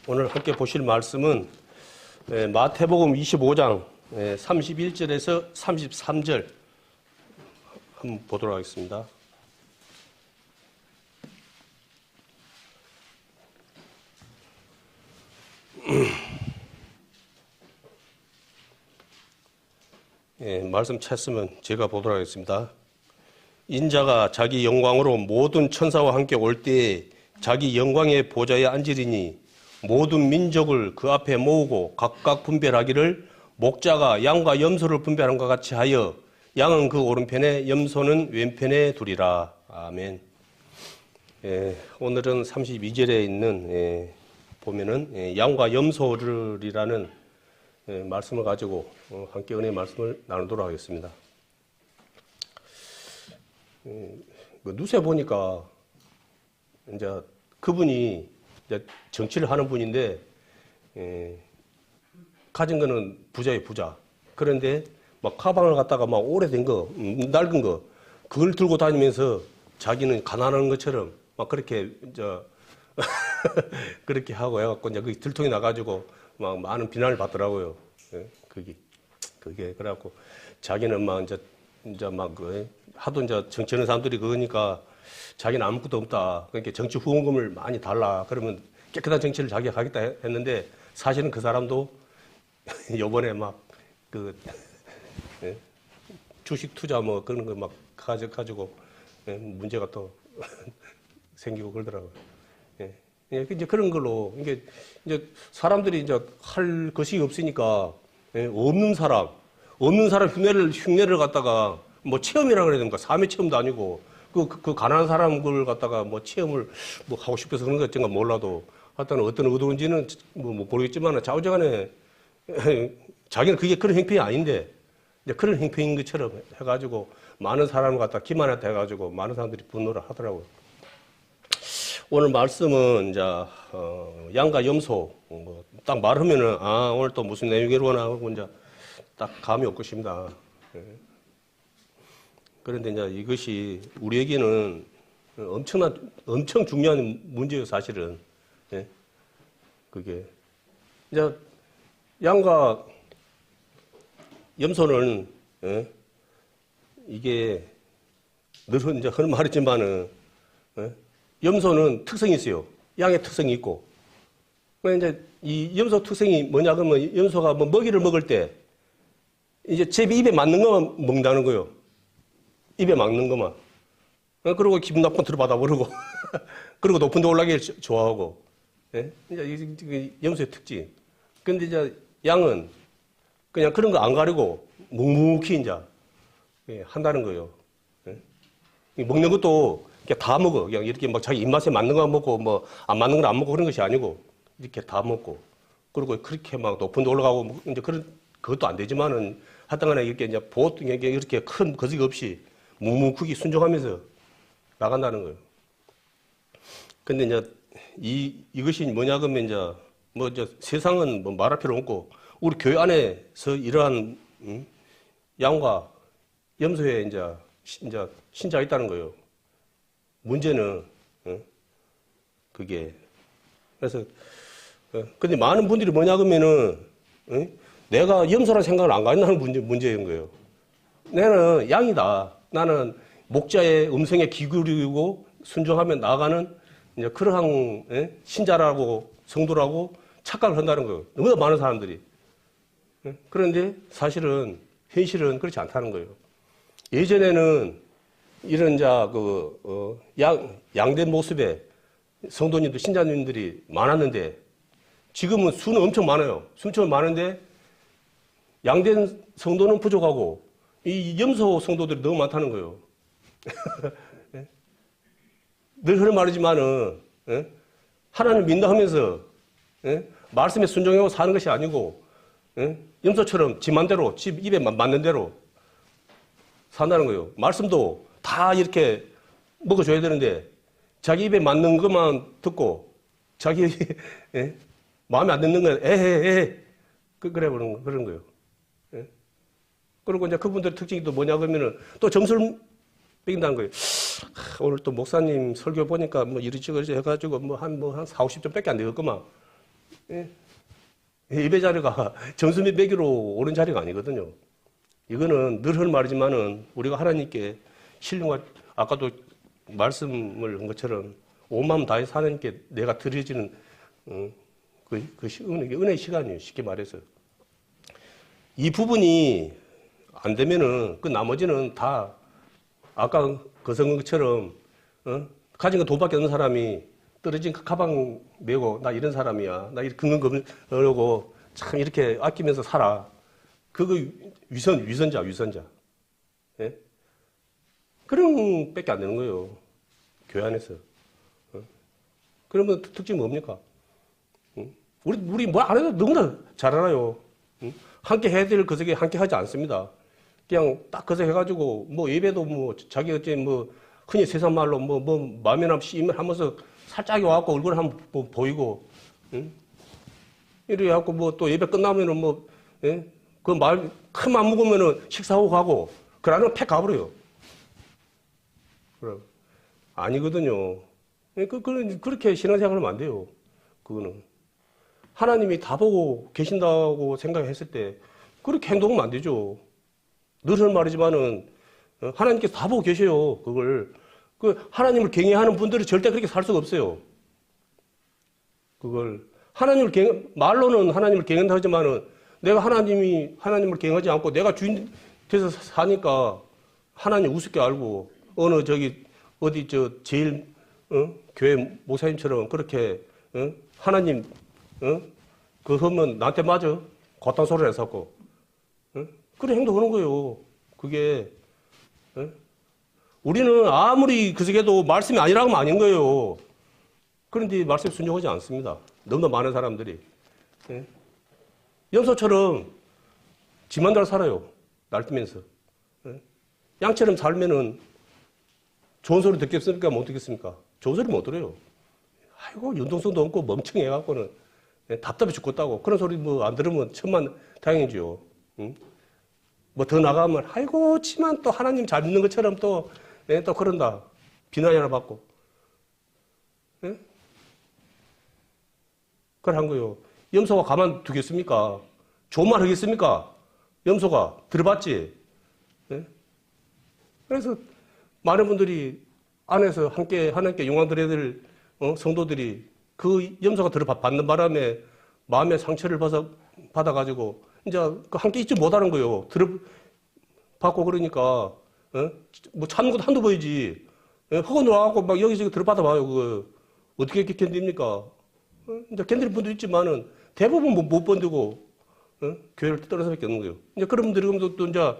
오늘 함께 보실 말씀은 마태복음 25장 31절에서 33절 한번 보도록 하겠습니다. 말씀 찾으면 제가 보도록 하겠습니다. 인자가 자기 영광으로 모든 천사와 함께 올 때에 자기 영광의 보좌에 앉으리니 모든 민족을 그 앞에 모으고 각각 분별하기를 목자가 양과 염소를 분별한 것 같이 하여 양은 그 오른편에 염소는 왼편에 두리라. 아멘. 오늘은 32절에 있는 보면은 양과 염소들이라는 말씀을 가지고 함께 은혜의 말씀을 나누도록 하겠습니다. 누세 보니까 이제 그분이 이제 정치를 하는 분인데 가진 거는 부자의 부자. 그런데 막 가방을 갖다가 막 오래된 거, 낡은 거 그걸 들고 다니면서 자기는 가난한 것처럼 막 그렇게 그렇게 하고 해갖고 이제 그 들통이 나가지고 막 많은 비난을 받더라고요. 그게 그래갖고 자기는 막 이제 막 하도 이제 정치하는 사람들이 그거니까 자기는 아무것도 없다. 그러니까 정치 후원금을 많이 달라. 그러면 깨끗한 정치를 자기가 하겠다 했는데 사실은 그 사람도 요번에 막 주식 투자 뭐 그런 거 막 가지고 문제가 또 생기고 그러더라고요. 이제 그런 걸로 이제 사람들이 이제 할 것이 없으니까 없는 사람 흉내를 갖다가 뭐 체험이라 그래야 됩니까? 삶의 체험도 아니고 그 가난한 사람 걸 갖다가 뭐 체험을 뭐 하고 싶어서 그런 것인가 몰라도 하여튼 어떤 의도인지는 뭐 모르겠지만 좌우지간에 자기는 그게 그런 행편이 아닌데 이제 그런 행편인 것처럼 해가지고 많은 사람을 갖다 기만했다 해가지고 많은 사람들이 분노를 하더라고요. 오늘 말씀은 이제 양과 염소 딱 말하면은 오늘 또 무슨 내용이로나 하고 이제 딱 감이 올 것입니다. 그런데 이제 이것이 우리에게는 엄청 중요한 문제예요, 사실은. 그게 이제 양과 염소는 이게 늘 이제 하는 말이지만은 염소는 특성이 있어요. 양의 특성이 있고. 이제 이 염소 특성이 뭐냐 그러면 염소가 뭐 먹이를 먹을 때 이제 제 입에 맞는 것만 먹는다는 거예요. 입에 맞는 것만. 그리고 기분 나쁜 들어받아 버리고 그리고 높은 데 올라가기 좋아하고. 이제 이게 염소의 특징. 근데 이제 양은 그냥 그런 거 안 가리고 묵묵히 이제 한다는 거예요. 먹는 것도 그냥 다 먹어. 그냥 이렇게 막 자기 입맛에 맞는 거 먹고 뭐 안 맞는 건 안 먹고 그런 것이 아니고 이렇게 다 먹고 그리고 그렇게 막 높은 데 올라가고 이제 그것도 안 되지만은 하여튼간에 이렇게 이제 보통 이렇게 큰 거짓 없이 묵묵히 순종하면서 나간다는 거예요. 근데 이제 이것이 뭐냐 그러면 이제 세상은 뭐 말할 필요 없고 우리 교회 안에서 이러한 양과 염소에 이제 신자가 있다는 거예요. 문제는 그게 그래서 근데 많은 분들이 뭐냐 그러면은 내가 염소라는 생각을 안 가진다는 문제인 거예요. 나는 양이다. 나는 목자의 음성에 귀 기울이고 순종하며 나아가는 이제 그러한 신자라고 성도라고 착각을 한다는 거예요. 너무나 많은 사람들이. 그런데 사실은 현실은 그렇지 않다는 거예요. 예전에는 이런 양된 모습의 성도님들, 신자님들이 많았는데 지금은 수는 엄청 많아요. 수는 많은데 양된 성도는 부족하고 이 염소 성도들이 너무 많다는 거예요. 늘 하는 말이지만은 하나님 믿는다 하면서 말씀에 순종하고 사는 것이 아니고 염소처럼 지 맘대로 지 입에 맞는 대로 산다는 거예요. 말씀도 다 이렇게 먹어줘야 되는데 자기 입에 맞는 것만 듣고 자기 마음에 안 드는 건 에헤 그래 그런 거예요. 그리고 이제 그분들의 특징이 또 뭐냐 그러면은 또 점수를 매긴다는 거예요. 오늘 또 목사님 설교 보니까 뭐 이리저리 해가지고 한 4, 50점밖에 안 되겠구만. 예? 예배 자리가 점수 몇 매기로 오는 자리가 아니거든요. 이거는 늘 하는 말이지만은 우리가 하나님께 신령과 아까도 말씀을 한 것처럼 온 마음 다해서 하나님께 내가 드려지는 은혜의 시간이에요. 쉽게 말해서. 이 부분이 안 되면은 그 나머지는 다 아까 거성한 것처럼 가진 거 돈밖에 없는 사람이 떨어진 가방 메고 나 이런 사람이야. 나 이렇게 긁는 거 없고 참 이렇게 아끼면서 살아. 그거 위선자. 예? 그런 밖에 안 되는 거예요. 교회 안에서. 그러면 특징이 뭡니까? 우리 뭐 안 해도 너무나 잘 알아요. 함께 해야 될 것에 함께 하지 않습니다. 그냥 딱 그저 해가지고 뭐 예배도 뭐 자기 어째 뭐 흔히 세상 말로 뭐 마음이나 씨임을 하면서 살짝 와갖고 얼굴 한번 보이고, 이래 갖고 뭐 또 예배 끝나면은 뭐, 예? 그 말 큰 맘 먹으면은 식사하고 가고, 그러면 팩 가버려요. 그럼 아니거든요. 그렇게 신앙생활하면 안 돼요. 그거는 하나님이 다 보고 계신다고 생각했을 때 그렇게 행동하면 안 되죠. 늘 하는 말이지만은 하나님께서 다 보고 계셔요. 그걸 하나님을 경외하는 분들은 절대 그렇게 살 수가 없어요. 그걸 말로는 하나님을 경외한다 하지만은 내가 하나님을 경외하지 않고 내가 주인 돼서 사니까 하나님 우습게 알고 어디 제일 교회 목사님처럼 그렇게 하나님 그거 하면 나한테 맞아 겉단 소리를 해서고 그런 행동하는 거예요. 그게 우리는 아무리 그저께도 말씀이 아니라고 하면 아닌 거예요. 그런데 말씀에 순종하지 않습니다. 너무나 많은 사람들이. 염소처럼 지만 잘 살아요. 날뛰면서. 양처럼 살면은 좋은 소리 듣겠습니까? 못 듣겠습니까? 좋은 소리 못 들어요. 아이고, 융통성도 없고 멍청해갖고는 답답해 죽겠다고. 그런 소리 뭐 안 들으면 천만 다행이지요. 뭐 더 나가면, 아이고, 치만 또 하나님 잘 믿는 것처럼 또 그런다. 비난이 하나 받고. 그걸 한 거요. 염소가 가만 두겠습니까? 좋은 말 하겠습니까? 염소가. 들어봤지? 그래서 많은 분들이 안에서 함께 하나님께 영광 드려야 될 성도들이 그 염소가 들어받는 바람에 마음의 상처를 받아가지고 이제 그 함께 있지 못하는 거예요. 들어받고 그러니까 뭐 찾는 것도 한두 번이지. 허건 와갖고 막 여기저기 들어받아 봐요. 그거 어떻게 견딥니까? 이제 견디는 분도 있지만은 대부분 못 견디고 교회를 떠날 수밖에 없는 거예요. 이제 그런 분들이 또 이제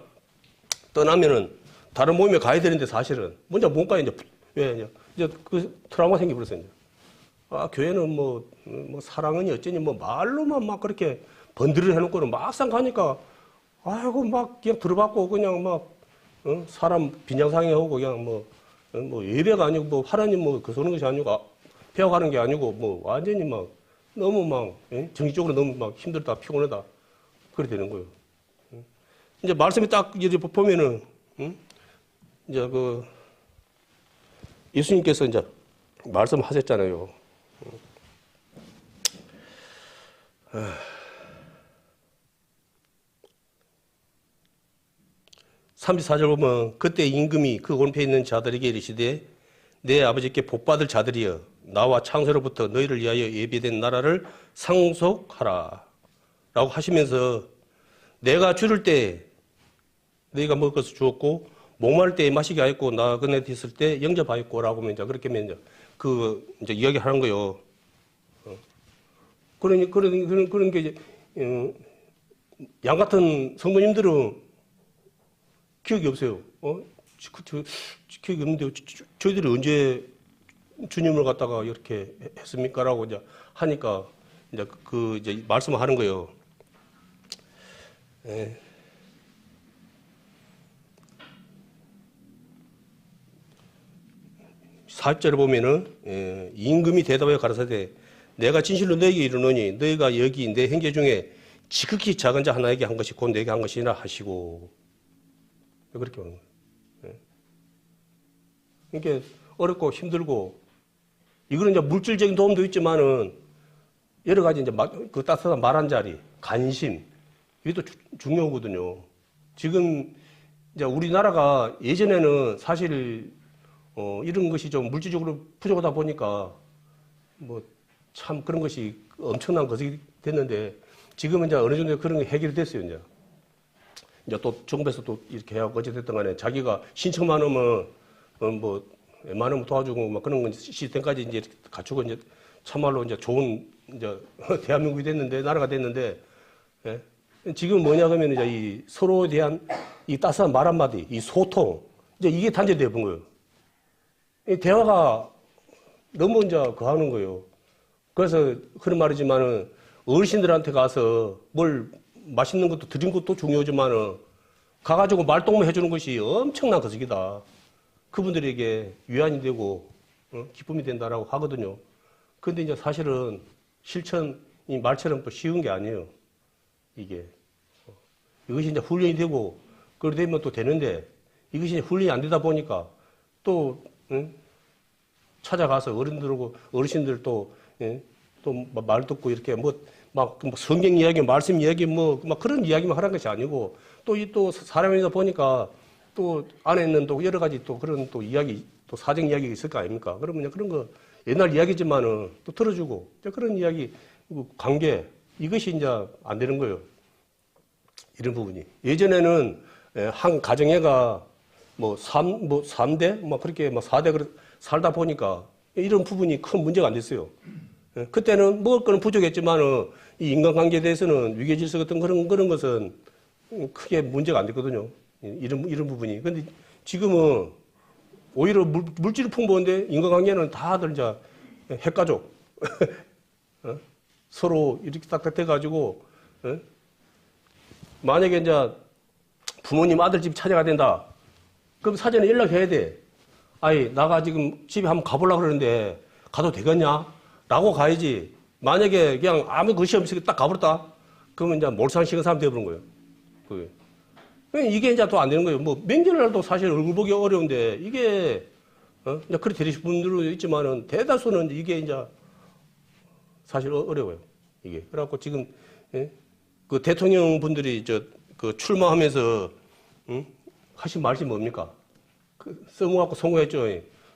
떠나면은 다른 모임에 가야 되는데 사실은 먼저 못 가요. 이제 그 트라우마 생겨버렸어요. 이제. 아, 교회는 뭐 사랑은이 어쩌니 뭐 말로만 막 그렇게 번들을 해놓고는 막상 가니까 아이고 막 그냥 들어받고 그냥 막 사람 빈장상해하고 그냥 뭐 예배가 아니고 뭐 하나님 그 소는 것이 아니고 배워가는 게 아니고 뭐 완전히 막 너무 막 정신적으로 너무 막 힘들다 피곤하다 그래 되는 거예요. 이제 말씀이 딱 이제 보면은 이제 그 예수님께서 이제 말씀하셨잖아요. 34절 보면 그때 임금이 그 온패에 있는 자들에게 이르시되 내 아버지께 복받을 자들이여 나와 창세로부터 너희를 위하여 예비된 나라를 상속하라 라고 하시면서 내가 줄을 때 너희가 먹을 것을 주었고 목마를 때 마시게 하였고 나그네 있을 때 영접하였고 라고 하면 이제 그렇게 하면 이제 이야기하는 거요. 그런 게 이제 양 같은 성도님들은 기억이 없어요. 기억이 없는데 저희들이 언제 주님을 갖다가 이렇게 했습니까? 라고 이제 하니까 이제 말씀을 하는 거예요. 40절에 보면은 임금이 대답하여 가라사대 내가 진실로 너에게 이르노니 너희가 여기 내 형제 중에 지극히 작은 자 하나에게 한 것이 곧 내게 한 것이라 하시고 그렇게 하는 거예요. 그러니까 어렵고 힘들고 이거는 이제 물질적인 도움도 있지만은 여러 가지 이제 그 따뜻한 말 한 자리, 관심, 이게 또 중요하거든요. 지금 이제 우리나라가 예전에는 사실 이런 것이 좀 물질적으로 부족하다 보니까 뭐 참 그런 것이 엄청난 것이 됐는데 지금은 이제 어느 정도 그런 게 해결이 됐어요. 이제 또 정부에서 또 이렇게 하고 어찌됐든 간에 자기가 신청만 하면 뭐 웬만하면 도와주고 막 그런 건 시스템까지 이제 갖추고 이제 참말로 이제 좋은 이제 대한민국이 됐는데 나라가 됐는데 예? 지금 뭐냐 그러면 이제 이 서로에 대한 이 따스한 말 한마디, 이 소통 이제 이게 단절되어 본 거예요. 이 대화가 너무 이제 하는 거예요. 그래서 그런 말이지만은 어르신들한테 가서 뭘 맛있는 것도 드린 것도 중요하지만은 가가지고 말동무 해주는 것이 엄청난 거석이다. 그분들에게 위안이 되고 기쁨이 된다라고 하거든요. 근데 이제 사실은 실천이 말처럼 또 쉬운 게 아니에요. 이게 이것이 이제 훈련이 되고 그렇게 되면 또 되는데 이것이 훈련이 안 되다 보니까 또 찾아가서 어르신들 또 말 듣고 이렇게 막 성경 이야기, 말씀 이야기 막 그런 이야기만 하라는 것이 아니고 또 사람이다 보니까 또 안에 있는 또 여러 가지 또 그런 또 이야기, 또 사정 이야기가 있을 거 아닙니까? 그러면 그런 거 옛날 이야기지만은 또 들어주고 그런 이야기, 관계 이것이 이제 안 되는 거예요. 이런 부분이. 예전에는 한 가정애가 뭐 3대, 뭐 그렇게 뭐 4대 살다 보니까 이런 부분이 큰 문제가 안 됐어요. 그때는 먹을 거는 부족했지만은 이 인간관계에 대해서는 위계질서 같은 그런 것은 크게 문제가 안 됐거든요. 이런 부분이. 근데 지금은 오히려 물질이 풍부한데 인간관계는 다들 이제 핵가족. 서로 이렇게 딱딱해가지고, 만약에 이제 부모님 아들 집 찾아가야 된다. 그럼 사전에 연락해야 돼. 아이, 나가 지금 집에 한번 가보려고 그러는데 가도 되겠냐? 라고 가야지. 만약에 그냥 아무 것이 없이 딱 가버렸다. 그러면 이제 몰상식은 사람 되어버린 거예요. 그게. 이게 이제 또 안 되는 거예요. 뭐 명절날도 사실 얼굴 보기 어려운데 이게, 이제 그렇게 되시는 분들도 있지만은 대다수는 이게 이제 사실 어려워요. 이게. 그래갖고 지금, 그 대통령 분들이 그 출마하면서, 하신 말씀이 뭡니까? 써모갖고 성공했죠.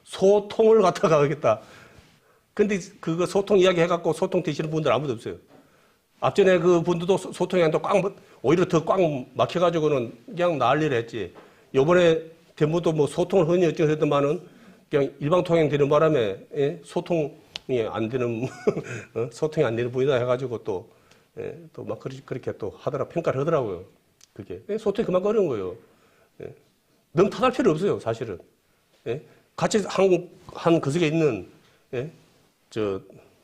소통을 갖다가 하겠다. 근데 그거 소통 이야기 해갖고 소통 되시는 분들 아무도 없어요. 앞전에 그 분들도 소통이 안 되고 오히려 더 꽉 막혀가지고는 그냥 난리를 했지. 요번에 대부도 뭐 소통을 흔히 어쩌고 했더만은 그냥 일방통행 되는 바람에 소통이 안 되는, 소통이 안 되는 분이다 해가지고 또 막 그렇게 또 평가를 하더라고요. 그게. 소통이 그만큼 어려운 거예요. 너무 탓할 필요 없어요, 사실은. 같이 한 그석에 있는,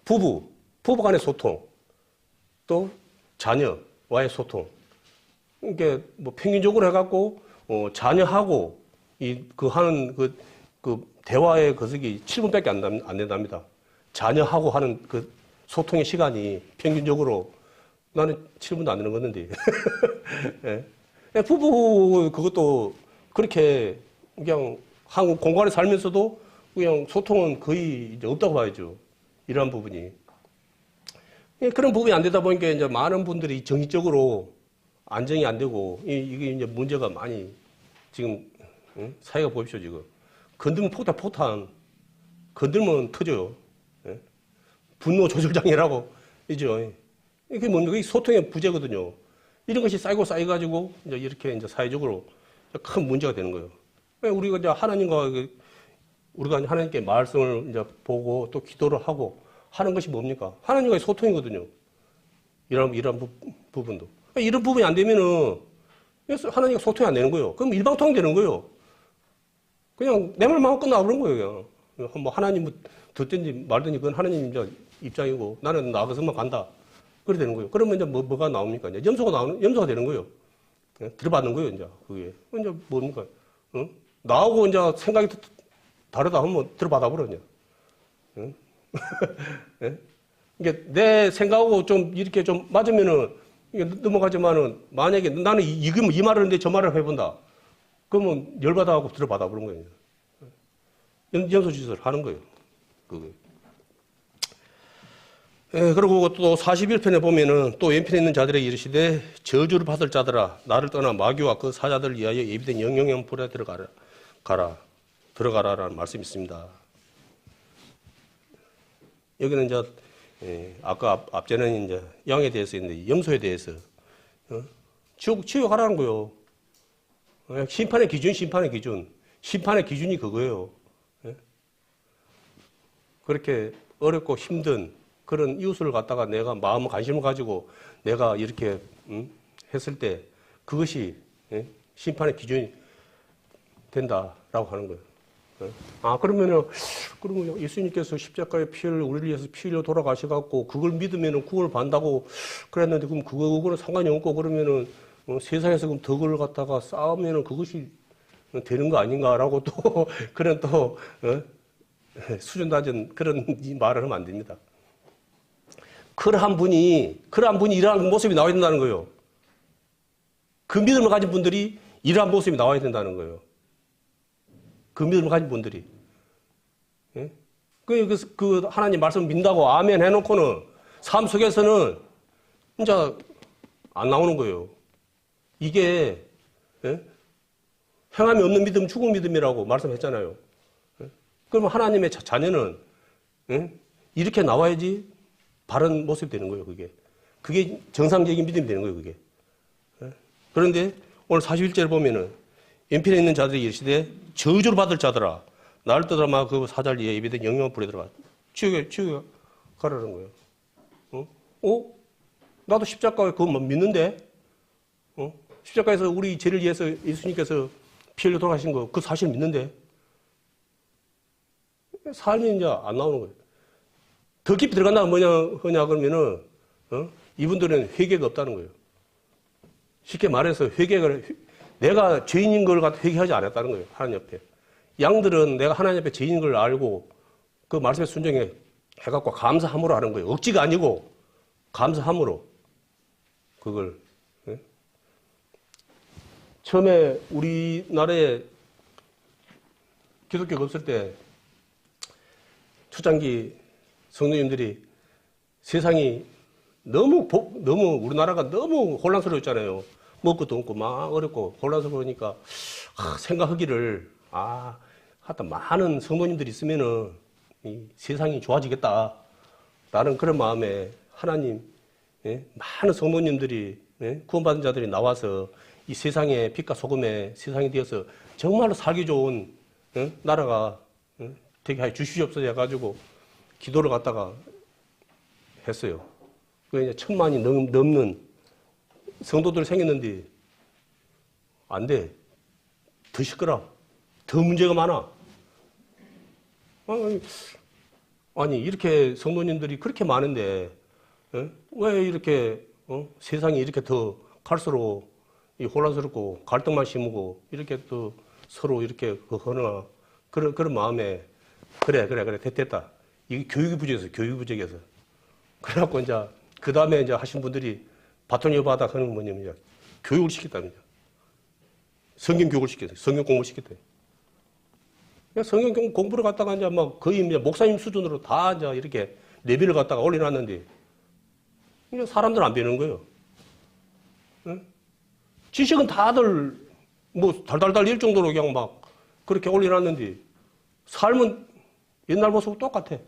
부부 간의 소통, 또 자녀와의 소통. 이게 뭐 평균적으로 해갖고, 자녀하고, 하는 그 대화의 그석이 7분밖에 안 된답니다. 자녀하고 하는 그 소통의 시간이 평균적으로 나는 7분도 안 되는 건데. 부부 그것도 그렇게 그냥 한 공간에 살면서도 그냥 소통은 거의 이제 없다고 봐야죠. 이러한 부분이. 그런 부분이 안 되다 보니까 이제 많은 분들이 정신적으로 안정이 안 되고 이게 이제 문제가 많이 지금 사회가 보십시오 지금. 건들면 폭탄. 건들면 터져요. 분노 조절장애라고 이죠. 이게 뭡니까? 이게 소통의 부재거든요. 이런 것이 쌓여가지고 이제 이렇게 이제 사회적으로 큰 문제가 되는 거예요. 우리가 이제 우리가 하나님께 말씀을 이제 보고 또 기도를 하고 하는 것이 뭡니까? 하나님과의 소통이거든요. 이런 부분도. 이런 부분이 안 되면은 하나님과 소통이 안 되는 거예요. 그럼 일방통행 되는 거예요. 그냥 내 말만 하고 끝나버린 거예요. 그냥. 뭐 하나님 듣든지 말든지 그건 하나님 입장이고 나는 나가서만 간다. 그래 되는 거예요. 그러면 이제 뭐가 나옵니까? 이제 염소가 되는 거예요. 들어받는 거예요, 이제. 그게. 이제 뭡니까? 나하고 이제 생각이 다르다 하면 들어받아 버렸냐. 이게 내 생각하고 좀 이렇게 좀 맞으면은 이게 넘어가지만은 만약에 나는 이 말을 했는데 저 말을 해본다. 그러면 열받아하고 들어받아 버린 거예요. 염소짓을 하는 거예요. 그게. 예, 그리고 또 41편에 보면은 또 왼편에 있는 자들에게 이르시되 저주를 받을 자들아 나를 떠나 마귀와 그 사자들을 위하여 예비된 영영영 불에 들어가라라는 말씀이 있습니다. 여기는 이제 아까 앞전에는 이제 양에 대해서 있는데 염소에 대해서 지옥 가라는 거요. 심판의 기준이 그거예요. 그렇게 어렵고 힘든 그런 이웃을 갖다가 내가 마음 관심을 가지고 내가 이렇게 했을 때 그것이 심판의 기준이 된다라고 하는 거예요. 그러면 예수님께서 십자가에 우리를 위해서 피 흘려 돌아가셔갖고 그걸 믿으면은 구원을 받는다고 그랬는데 그럼 그거는 상관이 없고 그러면은 세상에서 그럼 덕을 갖다가 쌓으면은 그것이 되는 거 아닌가라고 또 그런 또 수준 낮은 그런 말을 하면 안 됩니다. 그러한 분이 이러한 모습이 나와야 된다는 거예요. 그 믿음을 가진 분들이 이러한 모습이 나와야 된다는 거예요. 그 믿음을 가진 분들이. 예? 그 하나님 말씀 믿는다고 아멘 해놓고는 삶 속에서는 진짜 안 나오는 거예요. 이게 행함이 없는 믿음, 죽은 믿음이라고 말씀했잖아요. 그러면 하나님의 자녀는 이렇게 나와야지 바른 모습이 되는 거예요. 그게 정상적인 믿음이 되는 거예요. 그게. 그런데 오늘 41절을 보면은 연필에 있는 자들이 이르시되 저주를 받을 자들아 나를 떠나마 그 사자를 위해 예비된 영영한 불에 들어가 지옥에 가라는 거예요. 나도 십자가에 그거 믿는데 십자가에서 우리 죄를 위해서 예수님께서 피 흘려 돌아가신 거 그 사실 믿는데 삶이 이제 안 나오는 거예요. 더 깊이 들어간다면 뭐냐 그러면은 이분들은 회개가 없다는 거예요. 쉽게 말해서 내가 죄인인 걸 갖다 회개하지 않았다는 거예요. 하나님 옆에. 양들은 내가 하나님 옆에 죄인인 걸 알고 그 말씀에 순종해 해갖고 감사함으로 하는 거예요. 억지가 아니고 감사함으로 그걸. 처음에 우리나라에 기독교가 없을 때 초창기 성도님들이 세상이 너무 우리나라가 너무 혼란스러웠잖아요. 먹을 것도 없고 막 어렵고 혼란스러우니까 생각하기를 하여튼 많은 성도님들이 있으면은 이 세상이 좋아지겠다 라는 그런 마음에 하나님 많은 성도님들이 구원받은 자들이 나와서 이 세상에 빛과 소금의 세상이 되어서 정말로 살기 좋은 나라가 되게 해 주시옵소서 해가지고 기도를 갖다가 했어요. 그 이제 1000만이 넘는 성도들 생겼는데 안 돼. 더 시끄러. 더 문제가 많아. 아니 이렇게 성도님들이 그렇게 많은데 왜 이렇게 세상이 이렇게 더 갈수록 혼란스럽고 갈등만 심고 이렇게 또 서로 이렇게 하나 그런 마음에 그래 됐다. 이게 교육이 부족해서 그래갖고 이제 그 다음에 이제 하신 분들이 바톤 여바다 하는 건 뭐냐면 교육을 시켰답니다. 성경 교육을 시켰어요. 성경 공부를 시켰대요. 성경 공부를 갖다가 이제 막 거의 이제 목사님 수준으로 다 이제 이렇게 내비를 갖다가 올려놨는데 이제 사람들 안 배우는 거예요. 지식은 다들 뭐 달달달 일 정도로 그냥 막 그렇게 올려놨는데 삶은 옛날 모습과 똑같아.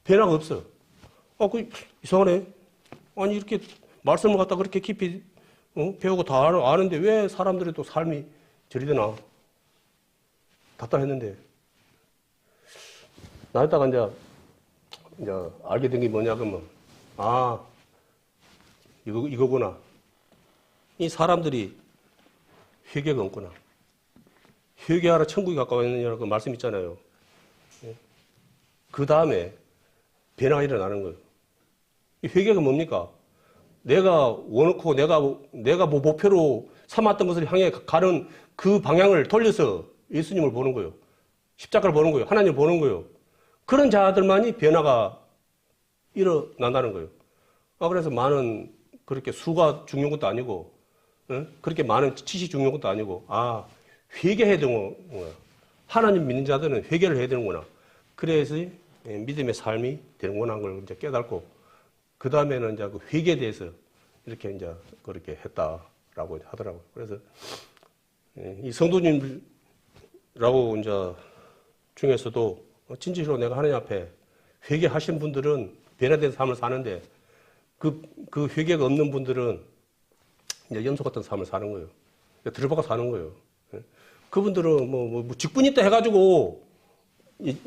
변화가 없어. 그 이상하네. 아니 이렇게 말씀을 갖다 그렇게 깊이 배우고 다 아는데 왜 사람들이 또 삶이 저리 되나 답답했는데 나이다가 이제 알게 된 게 뭐냐 그러면 이거구나. 이 사람들이 회개가 없구나. 회개하라 천국이 가까워 있느냐고 말씀 있잖아요. 그 다음에 변화가 일어나는 거예요. 이 회개가 뭡니까? 내가 원하고 내가 뭐 목표로 삼았던 것을 향해 가는 그 방향을 돌려서 예수님을 보는 거예요. 십자가를 보는 거예요. 하나님을 보는 거예요. 그런 자들만이 변화가 일어난다는 거예요. 그래서 많은 그렇게 수가 중요한 것도 아니고 그렇게 많은 지식이 중요한 것도 아니고 회개해야 되는구나. 하나님 믿는 자들은 회개를 해야 되는구나. 그래서 믿음의 삶이 되는구나 걸 이제 깨닫고, 그 다음에는 이제 그 회개에 대해서 이렇게 이제 그렇게 했다라고 하더라고요. 그래서 이 성도님라고 이제 중에서도 진실로 내가 하나님 앞에 회개하신 분들은 변화된 삶을 사는데, 그 회개가 없는 분들은 이제 염소 같은 삶을 사는 거예요. 들어박아 사는 거예요. 그분들은 뭐 직분 있다 해가지고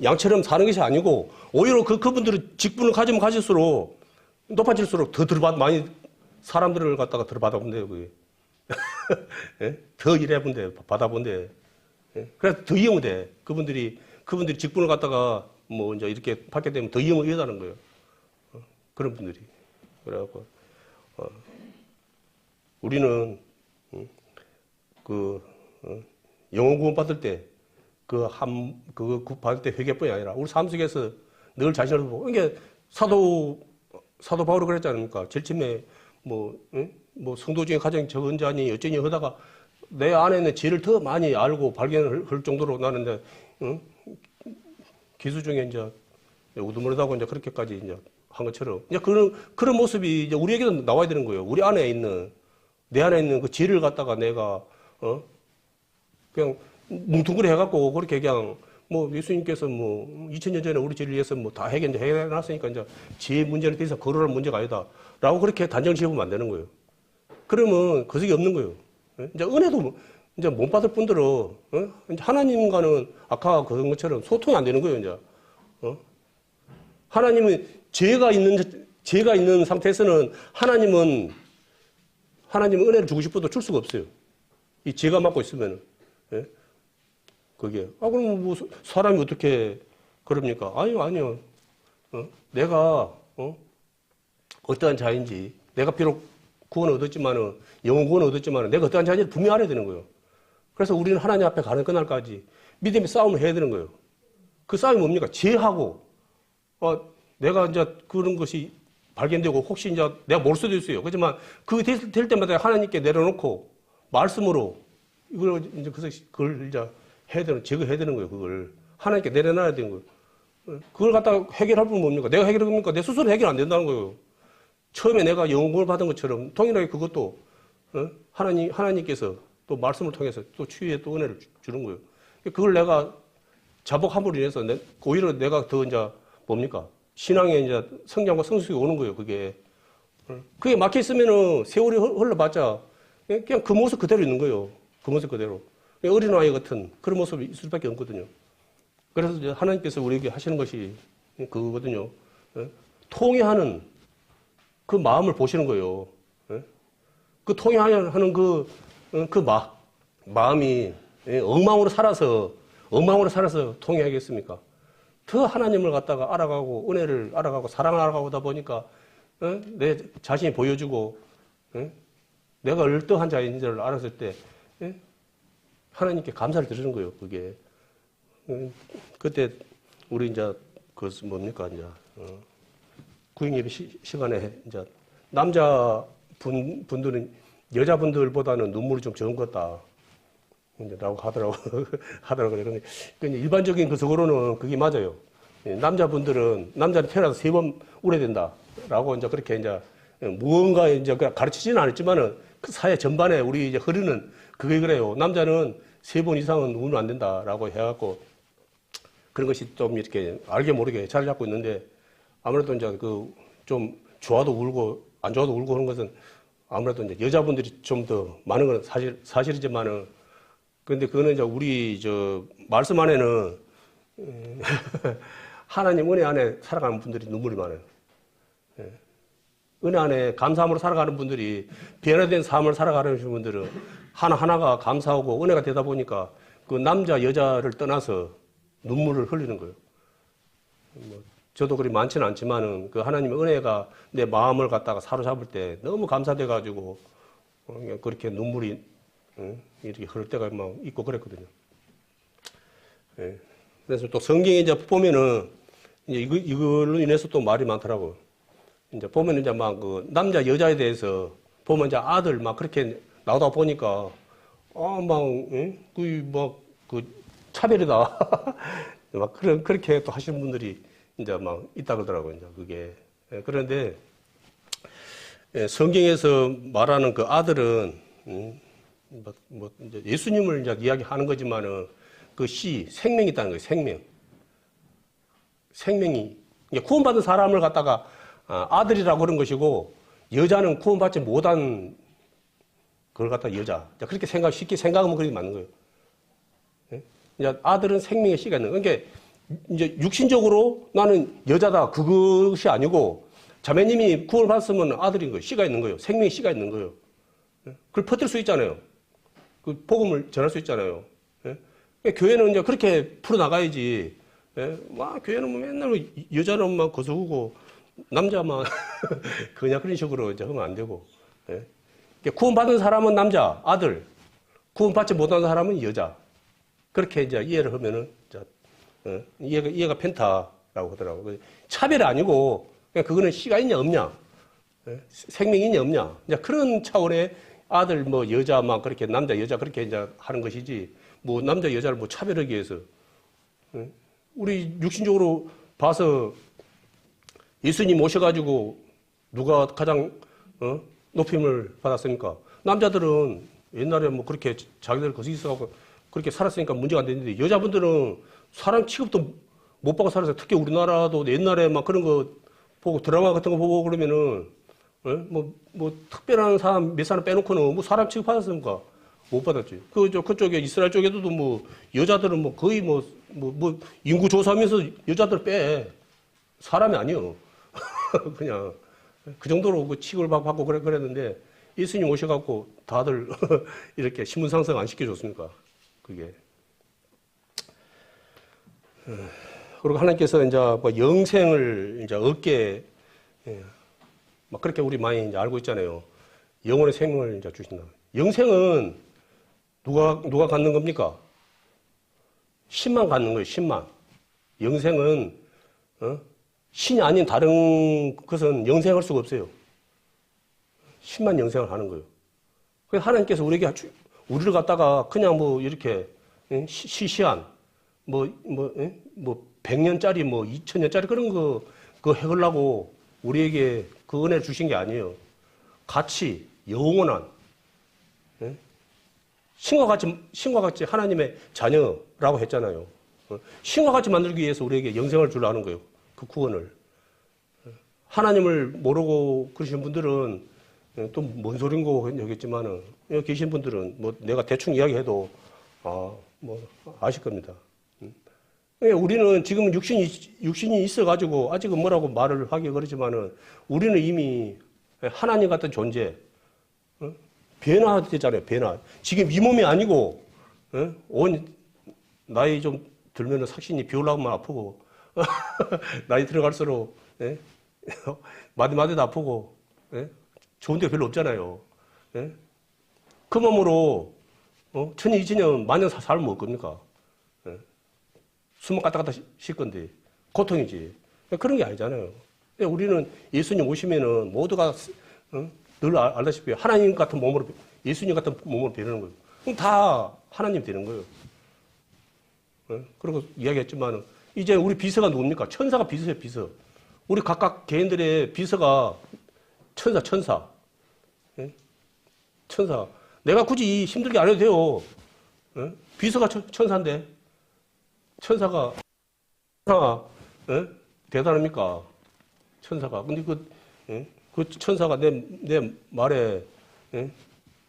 양처럼 사는 것이 아니고, 오히려 그분들은 직분을 가지면 가질수록 높아질수록 더 많이 사람들을 갖다가 들어받아본대요, 그게. 더 일해본대, 받아본대. 그래서 더 이용이 돼. 그분들이 직분을 갖다가 뭐 이제 이렇게 받게 되면 더 이용을 해다는 거예요. 그런 분들이. 그래갖고, 우리는, 영혼 구원 받을 때, 받을 때 회개뿐이 아니라, 우리 삶 속에서 늘 자신을 보고, 이게 사도 바울이 그랬지 않습니까? 제일 처음에, 뭐 성도 중에 가장 적은 자니 어쩌니 하다가 내 안에 있는 죄를 더 많이 알고 발견을 할 정도로 나는 이제, 기수 중에 이제 우두머리하고 이제 그렇게까지 이제 한 것처럼, 이제 그런 모습이 이제 우리에게도 나와야 되는 거예요. 우리 안에 있는, 내 안에 있는 그 죄를 갖다가 내가, 그냥 뭉뚱그려 해갖고 그렇게 그냥 뭐 예수님께서 뭐 2000년 전에 우리 죄를 위해서 뭐 다 해결해놨으니까 이제 죄 문제를 대해서 거론할 문제가 아니다. 라고 그렇게 단정 지어보면 안 되는 거예요. 그러면 그석이 없는 거예요. 이제 은혜도 이제 못 받을 분들은, 이제 하나님과는 아까 그런 것처럼 소통이 안 되는 거예요, 이제. 하나님은 죄가 있는 상태에서는 하나님은 은혜를 주고 싶어도 줄 수가 없어요. 이 죄가 맡고 있으면은. 그게. 그럼 뭐 사람이 어떻게 그럽니까? 아니요. 내가, 어떠한 자인지, 내가 비록 구원을 얻었지만은, 영혼 구원을 얻었지만은, 내가 어떠한 자인지를 분명히 알아야 되는 거예요. 그래서 우리는 하나님 앞에 가는 그날까지 믿음의 싸움을 해야 되는 거예요. 그 싸움이 뭡니까? 죄하고, 내가 이제 그런 것이 발견되고, 혹시 이제 내가 모를 수도 있어요. 그렇지만, 그게 될 때마다 하나님께 내려놓고, 말씀으로, 그걸 이제 해야 되는, 제거해야 되는 거예요, 그걸. 하나님께 내려놔야 되는 거예요. 그걸 갖다가 해결할 분 뭡니까? 내가 해결합니까? 내 스스로 해결 안 된다는 거예요. 처음에 내가 영혼을 받은 것처럼 동일하게 그것도 하나님께서 또 말씀을 통해서 또 추후에 또 은혜를 주는 거예요. 그걸 내가 자복함으로 인해서 오히려 내가 더 이제 뭡니까? 신앙의 이제 성장과 성숙이 오는 거예요, 그게. 그게 막혀 있으면은 세월이 흘러봤자 그냥 그 모습 그대로 있는 거예요. 그 모습 그대로. 어린아이 같은 그런 모습이 있을 수밖에 없거든요. 그래서 이제 하나님께서 우리에게 하시는 것이 그거거든요. 통회하는 그 마음을 보시는 거예요. 그 통회하는 마음이 엉망으로 살아서 통회하겠습니까? 더 하나님을 갖다가 알아가고 은혜를 알아가고 사랑을 알아가다 보니까 내 자신이 보여주고 내가 얼떠한 자인지를 알았을 때 하나님께 감사를 드리는 거예요. 그게 그때 우리 이제 그 뭡니까 이제 구역예배 시간에 이제 남자 분들은 여자분들보다는 눈물이 좀 적은 것 같다. 라고 하더라고요. 근데 일반적인 그 속으로는 그게 맞아요. 남자는 태어나서 3번 울어야 된다. 라고 이제 그렇게 이제 무언가 이제 가르치지는 않았지만은 그 사회 전반에 우리 이제 흐르는 그게 그래요. 남자는 3번 이상은 울면 안 된다라고 해갖고 그런 것이 좀 이렇게 알게 모르게 자리 잡고 있는데 아무래도 이제 그 좀 좋아도 울고 안 좋아도 울고 하는 것은 아무래도 이제 여자분들이 좀 더 많은 건 사실이지만은 근데 그거는 이제 우리 말씀 안에는 하나님 은혜 안에 살아가는 분들이 눈물이 많아요. 은혜 안에 감사함으로 살아가는 분들이 변화된 삶을 살아가는 분들은 하나하나가 감사하고 은혜가 되다 보니까 그 남자 여자를 떠나서 눈물을 흘리는 거예요. 저도 그리 많지는 않지만은 그 하나님의 은혜가 내 마음을 갖다가 사로잡을 때 너무 감사돼가지고 그렇게 눈물이 이렇게 흐를 때가 막 있고 그랬거든요. 그래서 또 성경에 이제 보면은 이제 이걸로 인해서 또 말이 많더라고요. 이제 보면 이제 막 그 남자 여자에 대해서 보면 이제 아들 막 그렇게 나오다 보니까 그 차별이다. 막 그렇게 또 하시는 분들이 이제 막 있다 그러더라고요. 이제 그게. 그런데 성경에서 말하는 그 아들은 이제 예수님을 이제 이야기하는 거지만은 그 씨 생명이 있다는 거예요. 생명이 구원받은 사람을 갖다가 아들이라고 그런 것이고 여자는 구원받지 못한 그걸 갖다 여자. 그렇게 쉽게 생각하면 그렇게 맞는 거예요. 이제 아들은 생명의 씨가 있는 거예요. 그러니까 이제 육신적으로 나는 여자다. 그것이 아니고 자매님이 구원을 받았으면 아들인 거예요. 씨가 있는 거예요. 생명의 씨가 있는 거예요. 그걸 퍼뜨릴 수 있잖아요. 그 복음을 전할 수 있잖아요. 그러니까 교회는 이제 그렇게 풀어나가야지. 막 교회는 뭐 맨날 여자는 막 거스르고 남자만 그냥 그런 식으로 이제 하면 안 되고. 구원받은 사람은 남자, 아들. 구원받지 못한 사람은 여자. 그렇게 이제 이해를 하면은, 이해가 펜타라고 하더라고요. 차별이 아니고, 그냥 그거는 씨가 있냐, 없냐, 생명이 있냐, 없냐. 이제 그런 차원의 아들, 뭐, 여자, 막 그렇게 남자, 여자 그렇게 이제 하는 것이지, 뭐, 남자, 여자를 뭐 차별하기 위해서. 우리 육신적으로 봐서 예수님 오셔가지고 누가 가장, 높임을 받았습니까? 남자들은 옛날에 뭐 그렇게 자기들 거기 있어갖고 그렇게 살았으니까 문제가 안 되는데 여자분들은 사람 취급도 못 받고 살았어요. 특히 우리나라도 옛날에 막 그런 거 보고 드라마 같은 거 보고 그러면은 뭐 특별한 사람 몇 사람 빼놓고는 뭐 사람 취급 받았습니까? 못 받았지. 그쪽에 이스라엘 쪽에도 뭐 여자들은 뭐 거의 뭐 인구 조사하면서 여자들 빼 사람이 아니요. 그냥. 그 정도로 그 취급을 받고 그랬는데, 예수님 오셔갖고 다들 이렇게 신분상승 안 시켜줬습니까? 그게. 그리고 하나님께서 이제 뭐 영생을 이제 얻게, 막 그렇게 우리 많이 이제 알고 있잖아요. 영혼의 생명을 이제 주신다. 영생은 누가 갖는 겁니까? 신만 갖는 거예요, 신만. 영생은, 신이 아닌 다른 것은 영생할 수가 없어요. 신만 영생을 하는 거예요. 그래서 하나님께서 우리를 갖다가 그냥 뭐 이렇게 시시한 뭐 100년짜리 뭐 2000년짜리 그런 그거 해보려고 우리에게 그 은혜를 주신 게 아니에요. 같이 영원한 신과 같이 하나님의 자녀라고 했잖아요. 신과 같이 만들기 위해서 우리에게 영생을 주려는 거예요. 그 구원을. 하나님을 모르고 그러신 분들은 또 뭔 소린고 하겠지만은 여기 계신 분들은 뭐 내가 대충 이야기해도 뭐 아실 겁니다. 우리는 지금 육신이 있어가지고 아직은 뭐라고 말을 하기 그러지만은 우리는 이미 하나님 같은 존재, 변화되잖아요. 변화. 지금 이 몸이 아니고 나이 좀 들면은 삭신이 비올라고만 아프고 나이 들어갈수록 마디마디도 아프고 좋은 데 별로 없잖아요. 그 몸으로 1200년 만년 살면 뭐 겁니까? 숨만 갔다 쉴 건데 고통이지. 그런 게 아니잖아요. 우리는 예수님 오시면은 모두가 늘 알다시피 하나님 같은 몸으로 예수님 같은 몸으로 변하는 거예요. 그럼 다 하나님 되는 거예요. 그리고 이야기했지만 이제 우리 비서가 누굽니까? 천사가 비서예요, 비서. 우리 각각 개인들의 비서가 천사. 천사. 내가 굳이 힘들게 안 해도 돼요. 비서가 천사인데. 천사가 대단합니까? 천사가. 근데 그 천사가 내 말에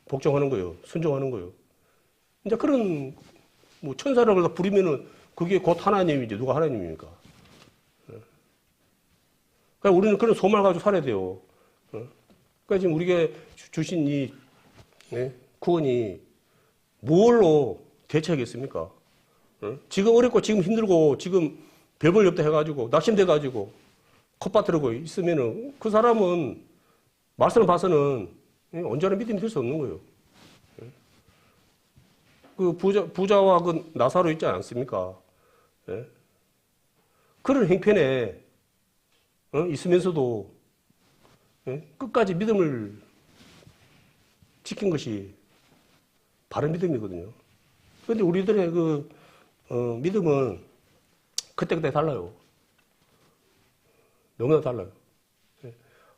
복종하는 거예요. 순종하는 거예요. 이제 그런 뭐 천사를 부리면은 그게 곧 하나님이지. 누가 하나님입니까? 그러니까 우리는 그런 소망을 가지고 살아야 돼요. 그러니까 지금 우리가 주신 이 구원이 뭘로 대체하겠습니까? 지금 어렵고 지금 힘들고 지금 별볼 없다 해가지고 낙심돼가지고 콧바트르고 있으면은 그 사람은 말씀을 봐서는 온전한 믿음이 될 수 없는 거예요. 그 부자와 그 나사로 있지 않습니까? 그런 행편에 있으면서도 끝까지 믿음을 지킨 것이 바른 믿음이거든요. 그런데 우리들의 믿음은 그때그때 달라요. 너무나 달라요.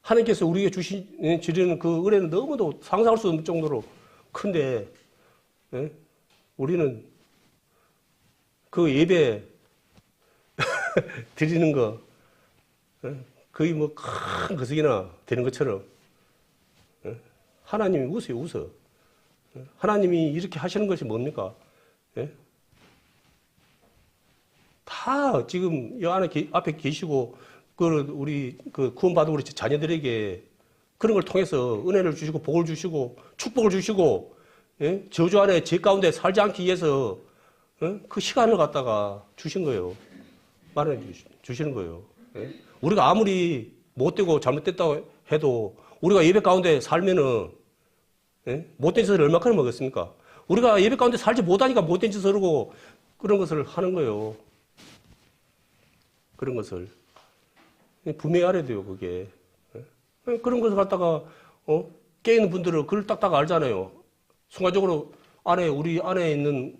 하나님께서 우리에게 주시는 그 은혜는 너무도 상상할 수 없는 정도로 큰데, 우리는 그 예배 드리는 거, 거의 뭐 큰 거석이나 되는 것처럼, 하나님이 웃어요, 웃어. 하나님이 이렇게 하시는 것이 뭡니까? 다 지금 이 안에 앞에 계시고, 우리 구원받은 우리 자녀들에게 그런 걸 통해서 은혜를 주시고, 복을 주시고, 축복을 주시고, 저주 안에 죄 가운데 살지 않기 위해서 그 시간을 갖다가 주신 거예요. 마련해 주시는 거예요. 우리가 아무리 못되고 잘못됐다고 해도 우리가 예배 가운데 살면은 못된 짓을 얼마나 먹었습니까? 우리가 예배 가운데 살지 못하니까 못된 짓을 하고 그런 것을 하는 거예요. 그런 것을. 분명히 알아야 돼요, 그게. 그런 것을 갖다가, 깨있는 분들은 그걸 딱딱 알잖아요. 순간적으로 우리 안에 있는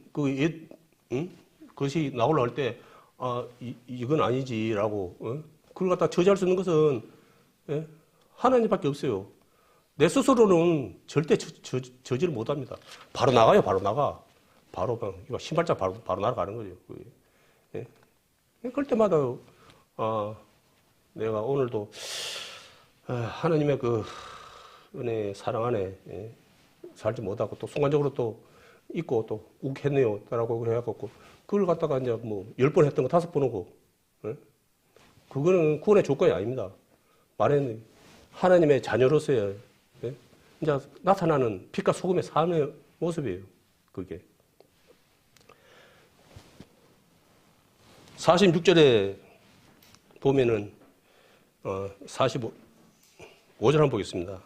그것이 나오려 할 때, 이건 아니지라고, 그걸 갖다 저지할 수 있는 것은, 하나님밖에 없어요. 내 스스로는 절대 저지를 못 합니다. 바로 나가요, 바로 나가. 바로, 신발장 바로 날아가는 거죠. 그럴 때마다, 내가 오늘도 하나님의 그 은혜 사랑 안에 살지 못하고 또 순간적으로 또 있고 또 욱했네요 라고 그래갖고 그걸 갖다가 이제 뭐 10번 했던 거 5번 오고 그거는 구원의 조건이 아닙니다. 말하는 하나님의 자녀로서의 이제 나타나는 빛과 소금의 삶의 모습이에요. 그게 46절에 보면은 45절 한번 보겠습니다.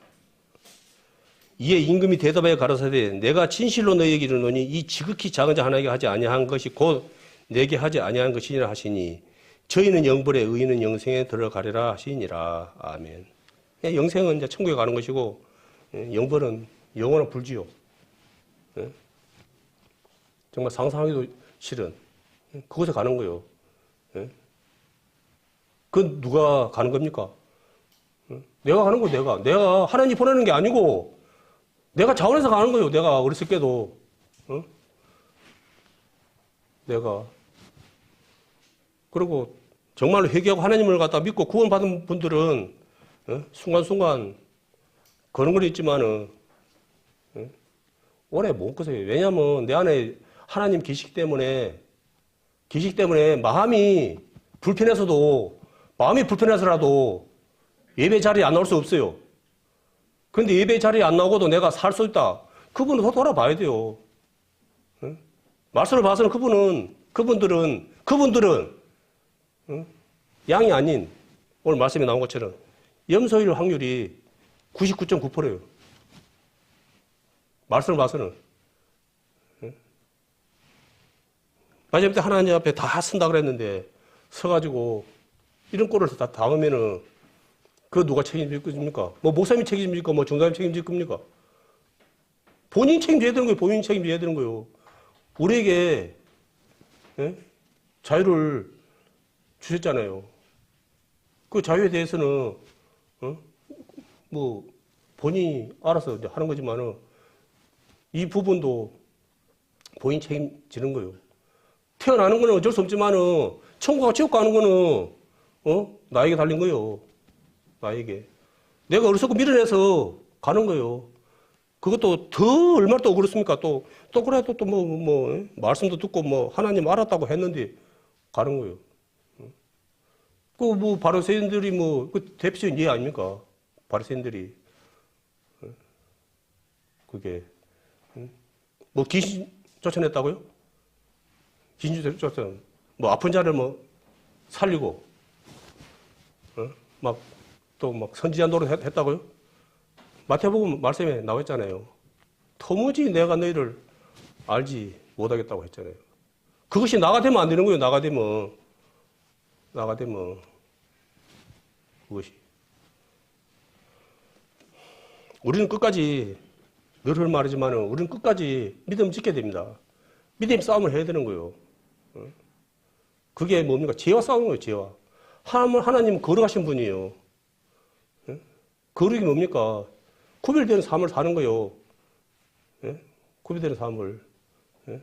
이에 임금이 대답하여 가라사대 내가 진실로 너희에게 이르노니 이 지극히 작은 자 하나에게 하지 아니한 것이 곧 내게 하지 아니한 것이니라 하시니 저희는 영벌에 의인은 영생에 들어가리라 하시니라. 아멘. 영생은 이제 천국에 가는 것이고 영벌은 영원한 불지요. 정말 상상하기도 싫은 그곳에 가는 거예요. 그건 누가 가는 겁니까? 내가 가는 거예요, 내가 하나님 보내는 게 아니고, 내가 자원해서 가는 거예요, 내가 어렸을 때도. 내가. 그리고 정말로 회개하고 하나님을 갖다 믿고 구원받은 분들은, 순간순간 그런 건 있지만은, 오래 못 가세요. 왜냐면 내 안에 하나님 계시기 때문에 마음이 불편해서라도 예배 자리에 안 나올 수 없어요. 그런데 예배 자리에 안 나오고도 내가 살 수 있다. 그분은 더 돌아봐야 돼요. 말씀을 봐서는 그분들은 양이 아닌 오늘 말씀에 나온 것처럼 염소일 확률이 99.9%예요. 말씀을 봐서는. 마지막에 하나님 앞에 다 쓴다 그랬는데 서가지고 이런 꼴을 다 당하면은 그거 누가 책임질 겁니까? 뭐 목사님이 책임집니까? 뭐 중사님이 책임질 겁니까? 본인이 책임져야 되는 거예요. 본인이 책임져야 되는 거예요. 우리에게 자유를 주셨잖아요. 그 자유에 대해서는 뭐 본인이 알아서 이제 하는 거지만은 이 부분도 본인 책임지는 거예요. 태어나는 거는 어쩔 수 없지만은 천국과 지옥 가는 거는 나에게 달린 거예요. 나에게. 내가 어리석고 미련해서 가는 거예요. 그것도 더 얼마나 또 그렇습니까? 또 그래도 또 말씀도 듣고 하나님 알았다고 했는데 가는 거예요. 그 바리새인들이 그 대표적인 예 아닙니까? 바리새인들이. 그게. 귀신 쫓아냈다고요? 귀신 쫓아냈 아픈 자를 살리고, 선지자 노릇 했다고요? 마태복음 말씀에 나와 있잖아요. 도무지 내가 너희를 알지 못하겠다고 했잖아요. 그것이 나가 되면 안 되는 거예요, 나가 되면. 그것이. 우리는 끝까지, 늘 말하지만, 우리는 끝까지 믿음 지켜야 됩니다. 믿음 싸움을 해야 되는 거예요. 그게 뭡니까? 죄와 싸우는 거예요, 죄와. 하나님은 거룩하신 분이에요. 예? 거룩이 뭡니까? 구별되는 삶을 사는 거요. 예? 구별되는 삶을. 예?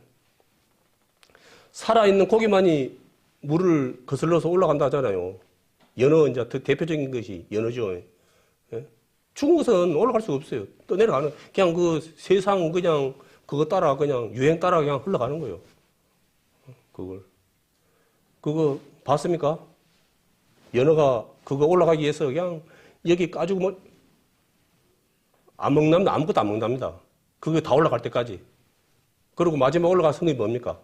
살아있는 고기만이 물을 거슬러서 올라간다 하잖아요. 연어, 이제 대표적인 것이 연어죠. 예? 죽은 것은 올라갈 수가 없어요. 떠내려가는, 그냥 그 세상 그냥 그거 따라 그냥 유행 따라 그냥 흘러가는 거예요. 그거 봤습니까? 연어가 그거 올라가기 위해서 그냥 여기 까지고 뭐, 안 먹답니다. 아무것도 안 먹답니다. 그게 다 올라갈 때까지. 그리고 마지막 올라가서 성이 뭡니까?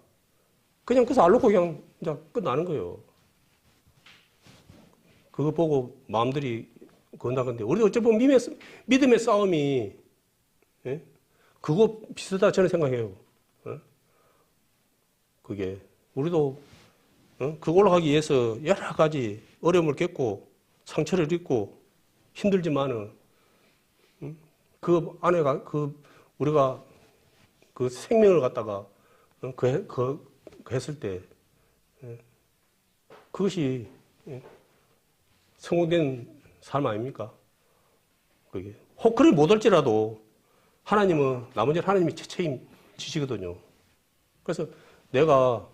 그냥 그래서 알놓고 그냥 이제 끝나는 거예요. 그거 보고 마음들이 건다건데, 우리도 어쩌면 믿음의 싸움이, 예? 그거 비슷하다 저는 생각해요. 어? 그게. 우리도, 그거 올라가기 위해서 여러 가지 어려움을 겪고, 상처를 입고, 힘들지만은, 그 안에가, 우리가 그 생명을 갖다가, 했을 때, 그것이, 성공된 삶 아닙니까? 그게. 혹 그를 못할지라도 하나님은, 나머지는 하나님이 책임지시거든요. 그래서 내가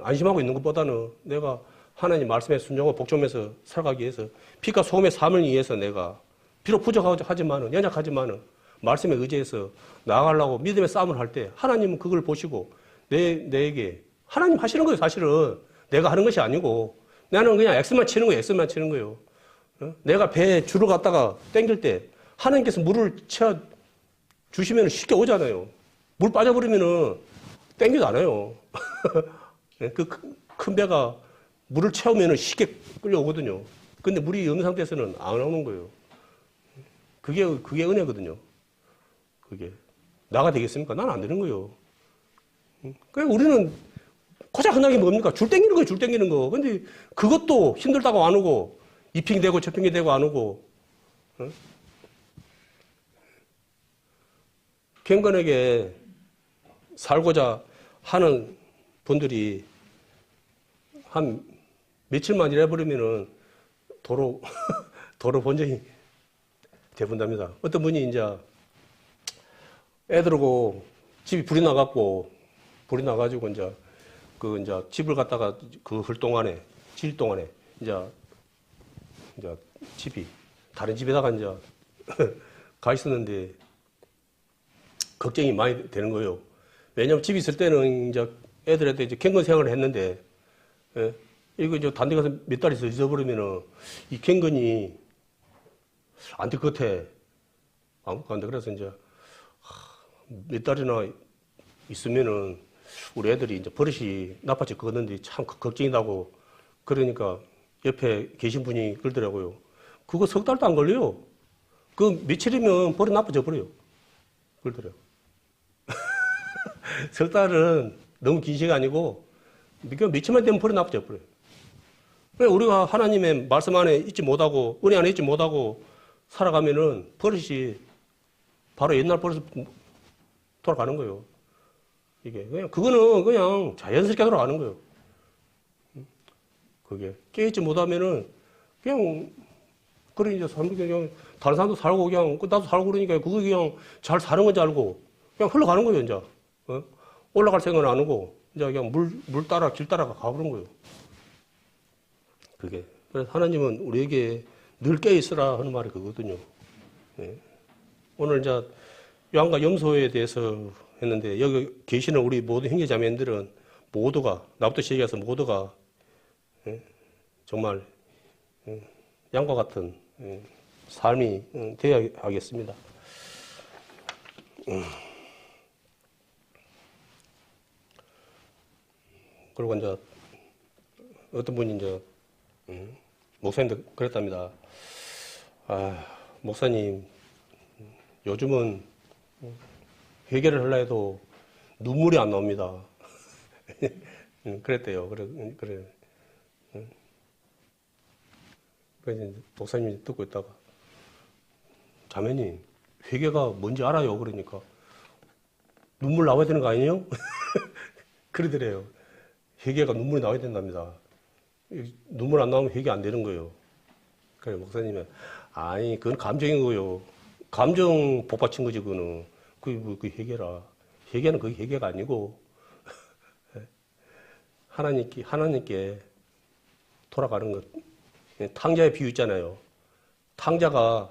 안심하고 있는 것보다는 내가 하나님 말씀에 순종하고 복종해서 살아가기 위해서 빛과 소금의 삶을 위해서 내가 비록 부족하지만은, 연약하지만은 말씀에 의지해서 나아가려고 믿음의 싸움을 할 때 하나님은 그걸 보시고 내게 하나님 하시는 거예요, 사실은. 내가 하는 것이 아니고 나는 그냥 X만 치는 거예요, X만 치는 거예요. 내가 배에 줄을 갖다가 당길 때 하나님께서 물을 채워 주시면 쉽게 오잖아요. 물 빠져버리면은 당기도 않아요. 그 큰 배가 물을 채우면 쉽게 끌려오거든요. 근데 물이 없는 상태에서는 안 오는 거예요. 그게 은혜거든요. 그게. 나가 되겠습니까? 난 안 되는 거예요. 그러니까 우리는 고작 흔하게 뭡니까? 줄 당기는 거예요, 줄 당기는 거. 근데 그것도 힘들다고 안 오고, 이 핑이 되고 저 핑이 되고 안 오고, 경건하게 살고자 하는 분들이 한 며칠만 일해버리면은 도로 번전이 돼본답니다. 어떤 분이 이제 애들하고 집이 불이 나가지고 이제 집을 갖다가 그 흘 동안에, 질 동안에 이제 집이 다른 집에다가 이제 가 있었는데 걱정이 많이 되는 거예요. 왜냐면 집이 있을 때는 이제 애들한테 이제 경건 생활을 했는데, 예? 이거 이제 단데 가서 몇 달 있어 잊어버리면은 이 경건이 안 될 것 같아. 아무것도 안 돼. 그래서 이제 몇 달이나 있으면은 우리 애들이 이제 버릇이 나빠질 것 같는데 참 걱정이라고. 그러니까 옆에 계신 분이 그러더라고요. 그거 석 달도 안 걸려요. 그 며칠이면 버릇 나빠져 버려요. 그러더라고요. 석 달은 너무 긴 시간이고, 며칠만 되면 버릇 나빠져 버려요. 우리가 하나님의 말씀 안에 있지 못하고, 은혜 안에 있지 못하고 살아가면은 버릇이 바로 옛날 버릇으로 돌아가는 거예요. 이게. 그거는 그냥 자연스럽게 돌아가는 거예요. 그게. 깨있지 못하면은 그냥, 그래, 이제 그냥 다른 사람도 살고 그냥 나도 살고 그러니까 그거 그냥 잘 사는 건지 알고 그냥 흘러가는 거예요, 이제. 올라갈 생각은 안 하고 이제 그냥 물 따라 길 따라가 가버린 거예요. 그게. 그래서 하나님은 우리에게 늘 깨있으라 하는 말이 그거거든요. 네. 오늘 이제 요한과 염소에 대해서 했는데 여기 계시는 우리 모든 형제자매들은 모두가, 나부터 시작해서 모두가 정말 양과 같은 삶이 되어야 하겠습니다. 그리고 이제 어떤 분이 이제 목사님도 그랬답니다. 아, 목사님, 요즘은 회개를 하려 해도 눈물이 안 나옵니다. 그랬대요. 그래. 그래서 목사님이 듣고 있다가, 자매님, 회개가 뭔지 알아요? 그러니까, 눈물 나와야 되는 거 아니에요? 그러더래요. 회개가 눈물이 나와야 된답니다. 눈물 안 나오면 회개 안 되는 거예요. 그래, 목사님은, 아니, 그건 감정인 거요. 감정 복받친 거지, 그거는. 그 회개라. 회개는 그게 회개가 아니고, 하나님께 돌아가는 것. 탕자의 비유 있잖아요. 탕자가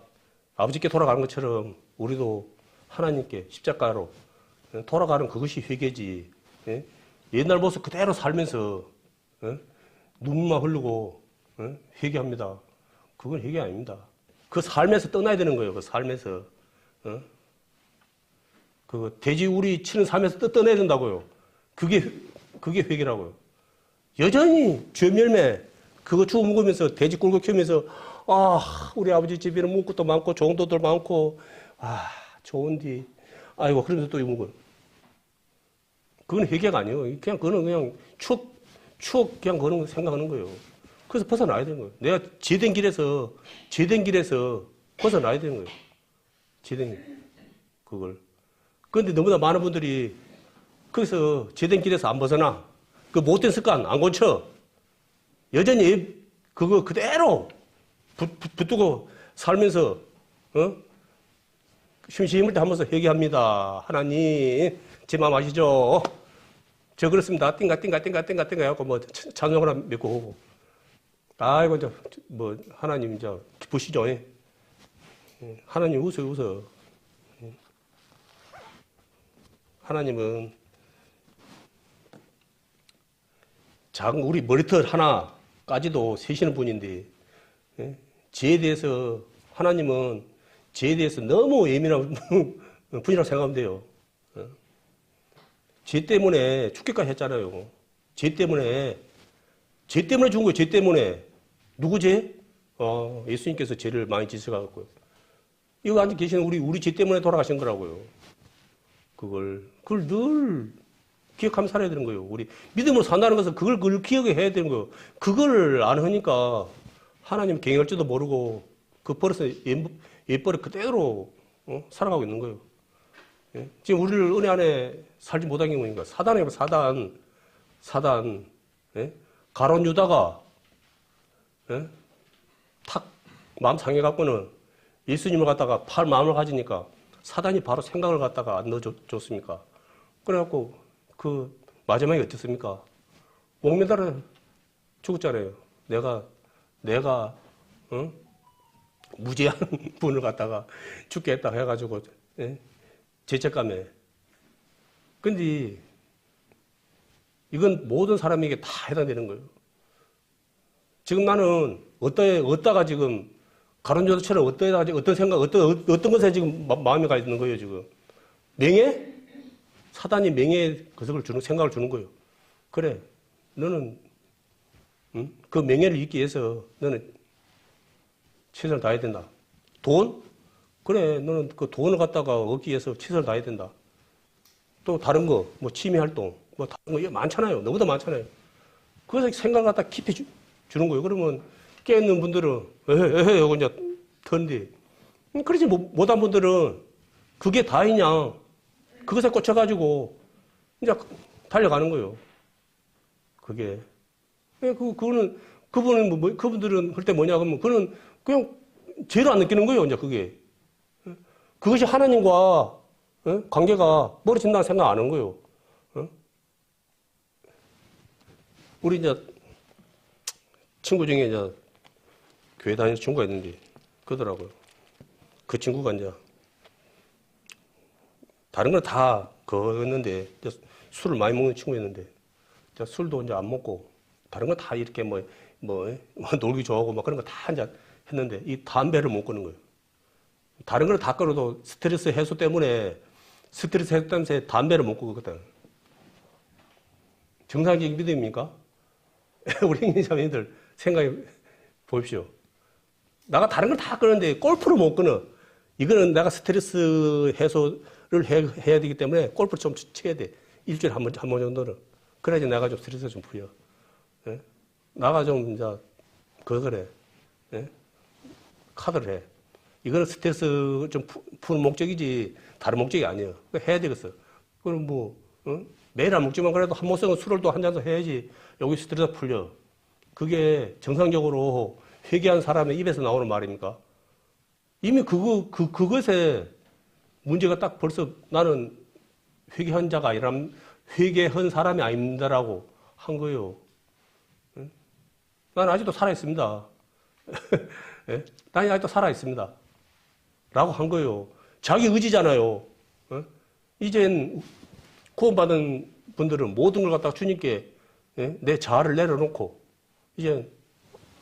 아버지께 돌아가는 것처럼 우리도 하나님께 십자가로 돌아가는 그것이 회개지. 옛날 모습 그대로 살면서 눈물만 흐르고 회개합니다. 그건 회개 아닙니다. 그 삶에서 떠나야 되는 거예요. 그 삶에서. 그 돼지 우리 치는 삶에서 떠나야 된다고요. 그게 회개라고요. 여전히 죄멸매 그거 주워 먹으면서 돼지 꿀고 키우면서 우리 아버지 집에는 먹을 것도 많고 좋은 돈들 많고 좋은디 아이고 그러면서 또 이거 먹어요. 그건 회개가 아니에요. 그냥 그거는 그냥 추억 그냥 그런 생각하는 거예요. 그래서 벗어나야 되는 거예요. 내가 제된 길에서 벗어나야 되는 거예요. 그걸. 그런데 너무나 많은 분들이 거기서 제된 길에서 안 벗어나. 그 못된 습관 안 고쳐. 여전히 그거 그대로 붙들고 살면서 심심할 때 한 번씩 회개합니다. 하나님 제 마음 아시죠? 저 그렇습니다. 띵가 해갖고 뭐 찬송을 하나 맺고 오고. 아이고 이제 뭐 하나님 이제 기쁘시죠? 하나님 웃어. 하나님은 작은 우리 머리털 하나까지도 세시는 분인데 죄에 대해서 하나님은 죄에 대해서 너무 예민한 분이라고 생각하면 돼요. 죄 때문에 죽기까지 했잖아요. 죄 때문에 죽은 거예요. 죄 때문에. 누구 죄? 예수님께서 죄를 많이 지으셔가지고요. 이거 앉아 계시는 우리 죄 때문에 돌아가신 거라고요. 그걸 늘 기억하며 살아야 되는 거예요. 우리 믿음으로 산다는 것은 그걸 기억해야 되는 거예요. 그걸 안 하니까 하나님 경영할 줄도 모르고 그 버릇에 옛버릇 그대로 살아가고 있는 거예요. 지금 우리를 은혜 안에 살지 못한 게 뭐니까 사단 가론 유다가 탁 마음 상해갖고는 예수님을 갖다가 팔 마음을 가지니까 사단이 바로 생각을 갖다가 안 넣어줬습니까? 그래갖고 그 마지막에 어땠습니까? 목매달아 죽었잖아요. 내가 무죄한 분을 갖다가 죽게 했다 해가지고 죄책감에. 근데 이건 모든 사람에게 다 해당되는 거예요. 지금 나는 어디다가 지금 가론 유다처럼 어떤 생각, 어떤 것에 지금 마음이 가 있는 거예요, 지금. 명예? 사단이 명예의 생각을 주는 거예요. 그래, 너는, 그 명예를 잊기 위해서 너는 최선을 다해야 된다. 돈? 그래, 너는 그 돈을 갖다가 얻기 위해서 최선을 다해야 된다. 또 다른 거, 뭐 취미 활동, 뭐 다른 거 많잖아요. 너무나 많잖아요. 그래서 생각을 갖다 깊이 주는 거예요. 그러면 깨있는 분들은 이거 이제 턴디. 그러지 못한 분들은 그게 다이냐. 그것에 꽂혀가지고 이제 달려가는 거예요. 그게. 그분들은 할 때 뭐냐 그러면 그는 그냥 죄를 안 느끼는 거예요. 이제 그게. 그것이 하나님과 관계가 멀어진다는 생각 안 하는 거예요. 우리 이제 친구 중에 이제 교회 다니는 친구가 있는데 그러더라고요. 그 친구가 이제 다른 건 다 그었는데 술을 많이 먹는 친구였는데 술도 이제 안 먹고 다른 건 다 이렇게 뭐 놀기 좋아하고 막 그런 거 다 이제 했는데 이 담배를 못 끊는 거예요. 다른 걸 다 끊어도 스트레스 해소 때문에 담배를 못 끊거든. 정상적인 믿음입니까? 우리 형제자매들 생각해 보십시오. 내가 다른 걸 다 끊는데 골프를 못 끊어. 이거는 내가 스트레스 해소를 해야 되기 때문에 골프를 좀 쳐야 돼. 일주일에 한 번 정도는. 그래야지 내가 좀 스트레스가 좀 풀려. 예? 나가 좀 이제 그래. 예? 카드를 해. 이거는 스트레스 좀 푸는 목적이지 다른 목적이 아니에요. 해야 되겠어. 그럼 뭐 매일 안 먹지만 그래도 한 모성은 술을 또 한 잔도 해야지 여기 스트레스 풀려. 그게 정상적으로 회개한 사람의 입에서 나오는 말입니까? 이미 그것에 문제가 딱 벌써 나는 회개한 자가 아니라 회개한 사람이 아닙니다라고 한 거예요. 나는 아직도 살아있습니다. 예? 나는 아직도 살아있습니다. 라고 한 거예요. 자기 의지잖아요. 이젠 구원받은 분들은 모든 걸 갖다가 주님께 내 자아를 내려놓고 이제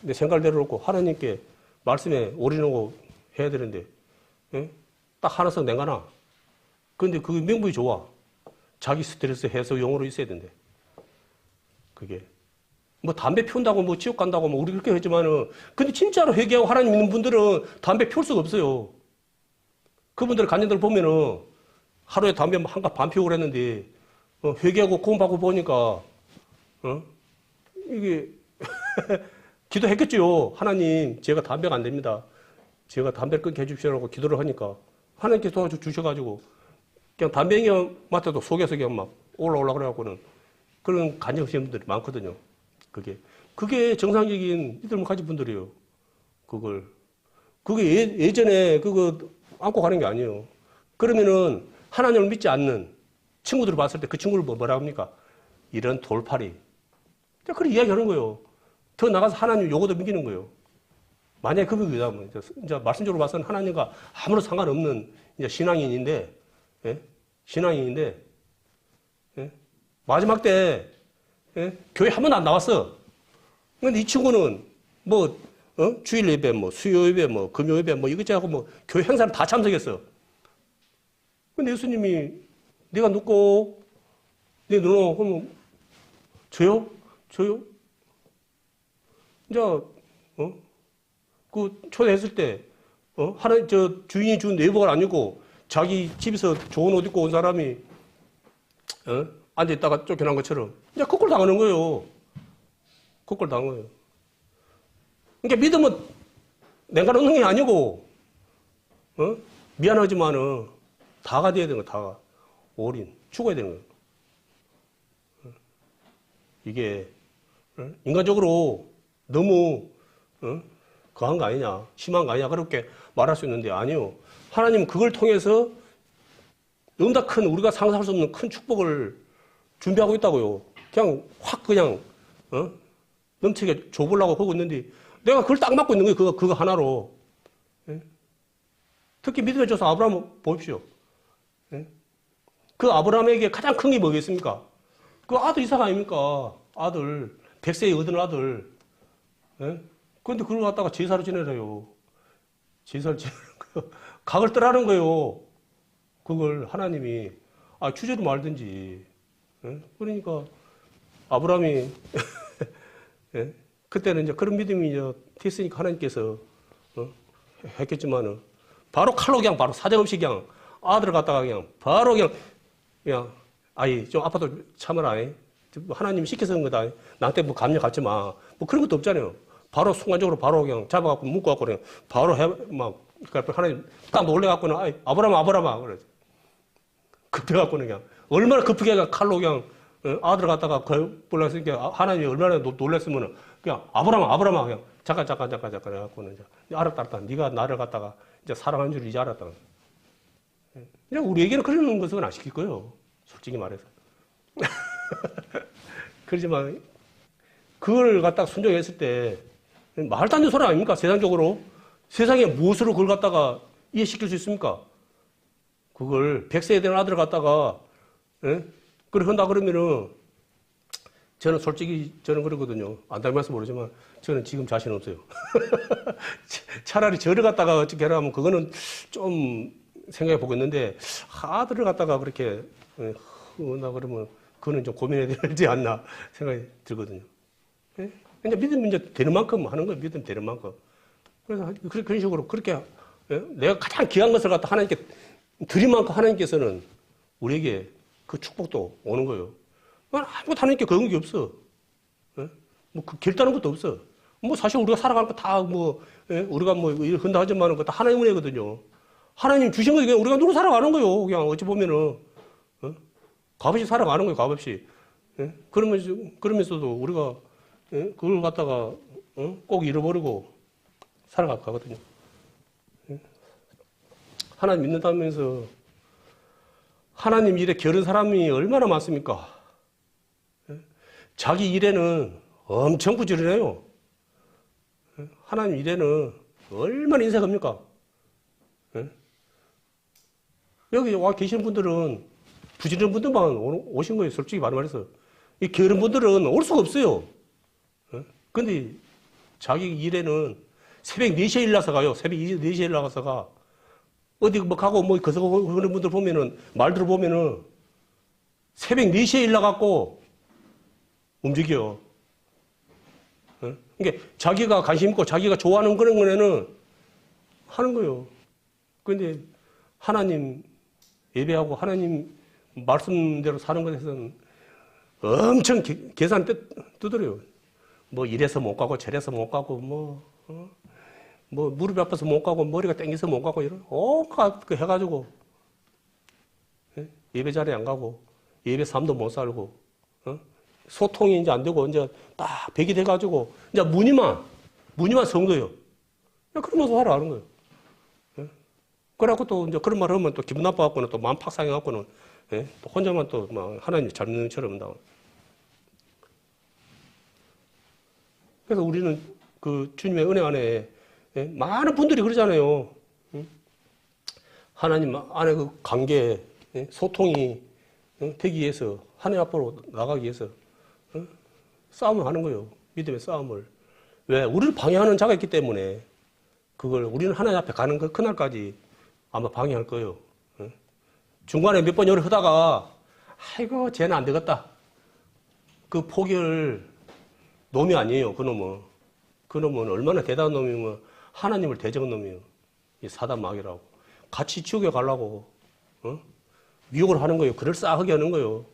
내 생각을 내려놓고 하나님께 말씀에 올인하고 해야 되는데 딱 하나씩 내가나. 근데 그게 명분이 좋아. 자기 스트레스 해소용으로 있어야 된대. 그게. 뭐 담배 피운다고 뭐 지옥 간다고 뭐 우리 그렇게 했지만은 근데 진짜로 회개하고 하나님 믿는 분들은 담배 피울 수가 없어요. 그분들 간증들 보면은 하루에 담배 한 갑 반 피우고 그랬는데 회개하고 구원받고 보니까 이게 기도했겠죠. 하나님 제가 담배가 안 됩니다. 제가 담배를 끊게 해주시라고 기도를 하니까 하나님께서 도와주셔가지고 그냥 담배냥 맡아도 속에서 그냥 막 올라오려 그래갖고는 그런 간증하시는 분들이 많거든요. 그게 정상적인 믿음을 가진 분들이에요. 그게 예전에 그거 안고 가는 게 아니에요. 그러면은 하나님을 믿지 않는 친구들을 봤을 때 그 친구를 뭐라 합니까? 이런 돌팔이. 그런 이야기 하는 거예요. 더 나가서 하나님 요거도 믿기는 거예요. 만약에 그거면 이제 말씀적으로 봐서는 하나님과 아무런 상관없는 이제 신앙인인데, 예? 신앙인인데, 예? 마지막 때, 예? 교회 한 번도 안 나왔어. 근데 이 친구는 뭐, 주일 예배, 뭐, 수요 예배, 뭐, 금요 예배, 뭐, 이것저것 뭐, 교회 행사를 다 참석했어. 근데 예수님이, 네가 누구? 네 누구? 그러면, 저요? 이제, 그 초대했을 때, 주인이 준 내복을 안 입고, 자기 집에서 좋은 옷 입고 온 사람이, 앉아있다가 쫓겨난 것처럼, 이제 그걸 당하는 거예요. 그걸 당한 거예요. 그러니까 믿음은 내가 넣는 게 아니고, 미안하지만은, 다가 돼야 되는 거야, 다가. 올인. 죽어야 되는 거예요. 이게, 인간적으로 너무, 거한 거 아니냐, 심한 거 아니냐, 그렇게 말할 수 있는데, 아니요. 하나님은 그걸 통해서 너무나 큰, 우리가 상상할 수 없는 큰 축복을 준비하고 있다고요. 그냥 확 그냥, 넘치게 줘보려고 하고 있는데, 내가 그걸 딱 맞고 있는 거예요. 그거 하나로. 예? 특히 믿음의 조상 아브라함 보십시오. 예? 그 아브라함에게 가장 큰 게 뭐겠습니까? 그 아들 이삭 아닙니까? 아들. 100세에 얻은 아들. 예? 그런데 그걸 갖다가 제사로 지내래요. 제사를 지내는 거예요. 각을 떠라는 거예요. 그걸 하나님이. 주제로 말든지. 예? 그러니까 아브라함이 예? 그때는 이제 그런 믿음이 이제 됐으니까 하나님께서 했겠지만은 바로 칼로 그냥 바로 사정없이 그냥 아들을 갖다가 그냥 바로 그냥 아이 좀 아파도 참아라. 하나님이 시켜서 한 거다. 나한테 뭐 감력 갖지 마. 뭐 그런 것도 없잖아요. 바로 순간적으로 바로 그냥 잡아갖고 묶어갖고 그냥 바로 그러니까 하나님 딱 놀래갖고는 아브라함아 그래. 급해갖고는 그냥 얼마나 급하게 그냥 칼로 그냥 아들을 갖다가 골랐으니까 하나님이 얼마나 놀랬으면은 그냥 아브라함아 그냥 잠깐 해갖고는 이제 알았다. 네가 나를 갖다가 이제 사랑한 줄 이제 알았다. 그냥 우리에게는 그런 것은 안 시킬 거예요. 솔직히 말해서. 그렇지만 그걸 갖다가 순종했을 때 말도 안 되는 소리 아닙니까? 세상적으로. 세상에 무엇으로 그걸 갖다가 이해시킬 수 있습니까? 그걸 100세에 되는 아들을 갖다가 그걸 한다 그러면은 저는 솔직히 저는 그러거든요. 안 닮아서 모르지만 저는 지금 자신 없어요. 차라리 저를 갖다가 어떻게 하라면 그거는 좀 생각해 보겠는데 아들을 갖다가 그렇게 한다 그러면 그거는 좀 고민해야 되지 않나 생각이 들거든요. 그냥 믿음 이제 되는 만큼 하는 거예요. 믿음 되는 만큼. 그래서 그런 식으로 그렇게 내가 가장 귀한 것을 갖다 하나님께 드린 만큼 하나님께서는 우리에게 그 축복도 오는 거예요. 아무것도 하나님께 그런 게 없어. 뭐 결단한 것도 없어. 뭐 사실 우리가 살아가는 거 다 뭐 우리가 뭐 한다 하지만은 그거 다 하나님 은혜거든요. 하나님 주신 거 그냥 우리가 누구 살아가는 거예요. 그냥 어찌 보면은 값없이 살아가는 거예요. 값없이. 그러면서도 우리가 그걸 갖다가 꼭 잃어버리고 살아가거든요. 하나님 믿는다면서 하나님 일에 게으른 사람이 얼마나 많습니까? 자기 일에는 엄청 부지런해요. 하나님 일에는 얼마나 인색합니까? 여기 와 계시는 분들은 부지런한 분들만 오신 거예요. 솔직히 말해서. 이 게으른 분들은 올 수가 없어요. 근데 자기 일에는 새벽 4시에 일어나서 가요. 새벽 4시에 일어나서 가. 어디 뭐 가고 뭐 거서 그런 분들 보면은, 말들 보면은 새벽 4시에 일어나갖고 움직여. 그러니까 자기가 관심 있고 자기가 좋아하는 그런 거에는 하는 거예요. 그런데 하나님 예배하고 하나님 말씀대로 사는 것에서는 엄청 계산 두드려요. 뭐 이래서 못 가고 저래서 못 가고 뭐 무릎이 아파서 못 가고 머리가 땡겨서 못 가고 이런 온갖 그 해가지고 예배 자리에 안 가고 예배 삶도 못 살고 소통이 이제 안 되고 이제 딱 백이 돼가지고 이제 무늬만 성도예요. 그러면서 살아가는 거예요. 그래갖고 또 이제 그런 말 하면 또 기분 나빠갖고는 또 마음 팍 상해갖고는 또 혼자만 또 막 하나님 잘 믿는 처럼 나와. 그래서 우리는 그 주님의 은혜 안에 많은 분들이 그러잖아요. 하나님 안에 그 관계, 소통이 되기 위해서 하나님 앞으로 나가기 위해서 싸움을 하는 거예요. 믿음의 싸움을. 왜? 우리를 방해하는 자가 있기 때문에 그걸 우리는 하나님 앞에 가는 그날까지 아마 방해할 거예요. 중간에 몇 번 요리 하다가 아이고 쟤는 안 되겠다. 그 포기할 놈이 아니에요. 그놈은 얼마나 대단한 놈이면 하나님을 대적한 놈이에요. 이 사단 마귀라고. 같이 지옥에 가려고 미혹을 하는 거예요. 그럴싸하게 하는 거예요.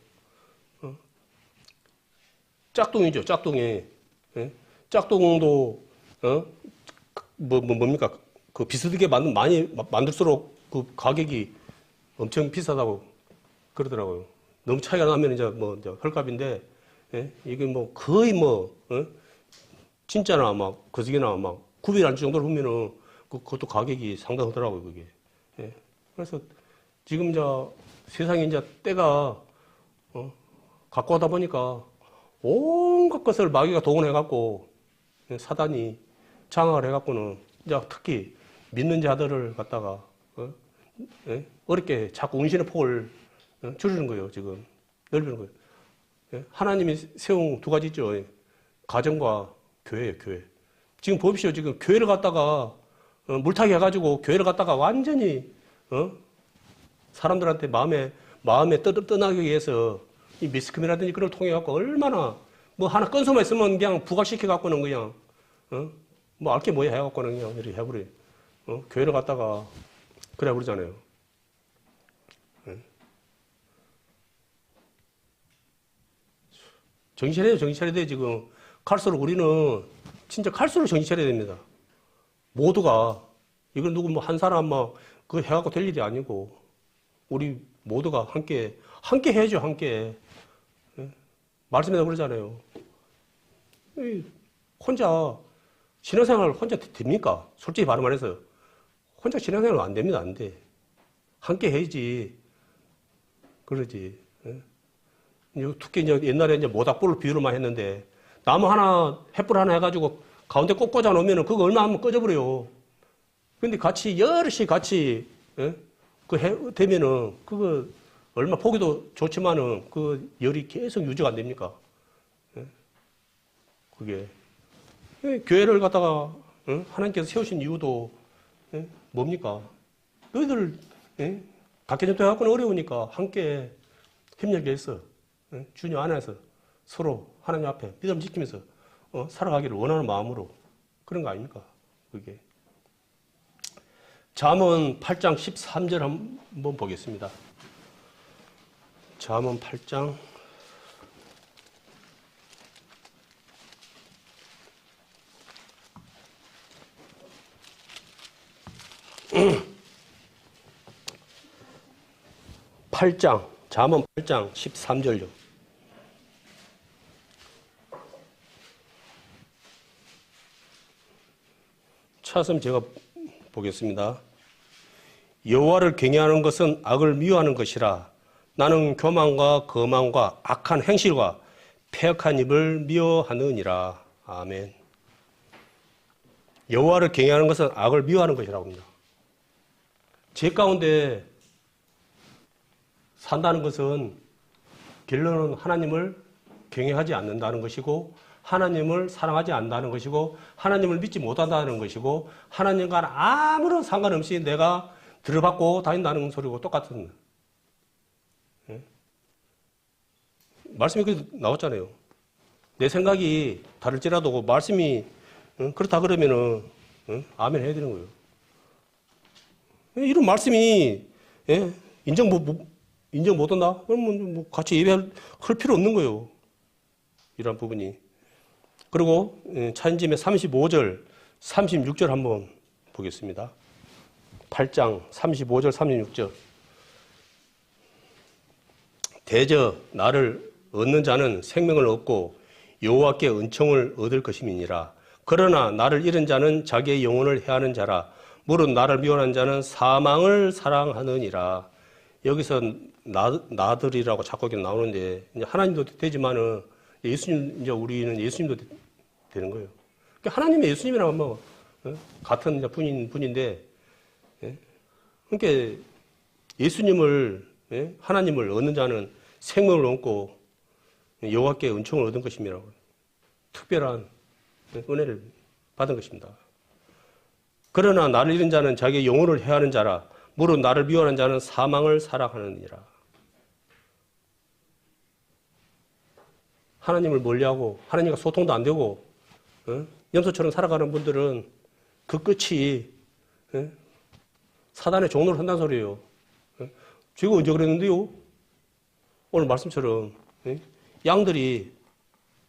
짝퉁이죠. 짝퉁이. 짝퉁도 뭡니까? 그 비슷하게 많이 만들수록 그 가격이 엄청 비싸다고 그러더라고요. 너무 차이가 나면 이제 이제 헐값인데 이게 뭐 거의 진짜나 막 거시기나 막 구별이 안 정도로 보면은 그것도 가격이 상당하더라고요. 그게. 그래서 지금 이제 세상에 이제 때가 갖고 하다 보니까 온갖 것을 마귀가 동원해갖고 사단이 장악을 해갖고는 이제 특히 믿는 자들을 갖다가 어렵게 자꾸 운신의 폭을 줄이는 거예요. 지금 넓히는 거예요. 하나님이 세운 두 가지 있죠. 가정과 교회예요. 교회. 지금 보십시오. 지금 교회를 갖다가 물타기 해가지고 교회를 갖다가 완전히 사람들한테 마음에 떠나기 위해서 이 미스컴이라든지 그걸 통해 갖고 얼마나 뭐 하나 건소만 있으면 그냥 부각시켜 갖고는 그냥 뭐 알게 뭐야 해 갖고는 그냥 이렇게 해버려. 교회를 갖다가 그래 그러잖아요. 정신 차려야 정신 차려야 돼. 지금 갈수록 우리는 진짜 갈수록 정신 차려야 됩니다. 모두가 이건 누구 뭐 한 사람 뭐 그거 해갖고 될 일이 아니고 우리 모두가 함께 해야죠. 함께. 말씀에서 그러잖아요. 혼자 신앙생활 혼자 됩니까? 솔직히 말해서 혼자 신앙생활 안 됩니다. 안 돼. 함께 해야지. 그러지. 특히 이제 옛날에 이제 모닥불을 비유를 많이 했는데 나무 하나 횃불 하나 해가지고 가운데 꼭 꽂아 놓으면 그거 얼마 하면 꺼져버려요. 근데 같이 여럿이 같이 되면은 그거 얼마 보기도 좋지만은 그 열이 계속 유지가 안 됩니까? 그게 교회를 갖다가 하나님께서 세우신 이유도 뭡니까? 너희들 각개전도 해갖고는 어려우니까 함께 협력해서 주님 안에서 서로 하나님 앞에 믿음 지키면서 살아가기를 원하는 마음으로 그런 거 아닙니까? 그게. 잠언 8장 13절 한번 보겠습니다. 잠언 8장 8장, 잠언 8장 13절요. 차선 제가 보겠습니다. 여호와를 경외하는 것은 악을 미워하는 것이라. 나는 교만과 거만과 악한 행실과 패역한 입을 미워하느니라. 아멘. 여호와를 경외하는 것은 악을 미워하는 것이라고 합니다. 죄 가운데 산다는 것은 결론은 하나님을 경외하지 않는다는 것이고, 하나님을 사랑하지 않는다는 것이고, 하나님을 믿지 못한다는 것이고, 하나님과 아무런 상관없이 내가 들어받고 다닌다는 소리고 똑같은, 말씀이 그렇게 나왔잖아요. 내 생각이 다를지라도 말씀이 그렇다 그러면은 아멘 해야 되는 거예요. 이런 말씀이 인정 못한다? 그러면 뭐 같이 예배할 필요 없는 거예요. 이런 부분이. 그리고 차인짐의 35절, 36절 한번 보겠습니다. 8장 35절, 36절. 대저 나를 얻는 자는 생명을 얻고 여호와께 은총을 얻을 것임이니라. 그러나 나를 잃은 자는 자기의 영혼을 해하는 자라. 무릇 나를 미워하는 자는 사망을 사랑하느니라. 여기서 나들이라고 자꾸 이렇게 나오는데, 이제 하나님도 되지만은 예수님, 이제 우리는 예수님도 되는 거예요. 그러니까 하나님의 예수님이랑 뭐 같은 분인데, 그러니까 예수님을, 하나님을 얻는 자는 생명을 얻고 여호와께 은총을 얻은 것입니다. 특별한 은혜를 받은 것입니다. 그러나 나를 잃은 자는 자기의 영혼을 해하는 자라. 무릇 나를 미워하는 자는 사망을 사랑하느니라. 하나님을 멀리하고 하나님과 소통도 안 되고 염소처럼 살아가는 분들은 그 끝이 사단의 종로를 한다는 소리예요. 제가 언제 그랬는데요? 오늘 말씀처럼 양들이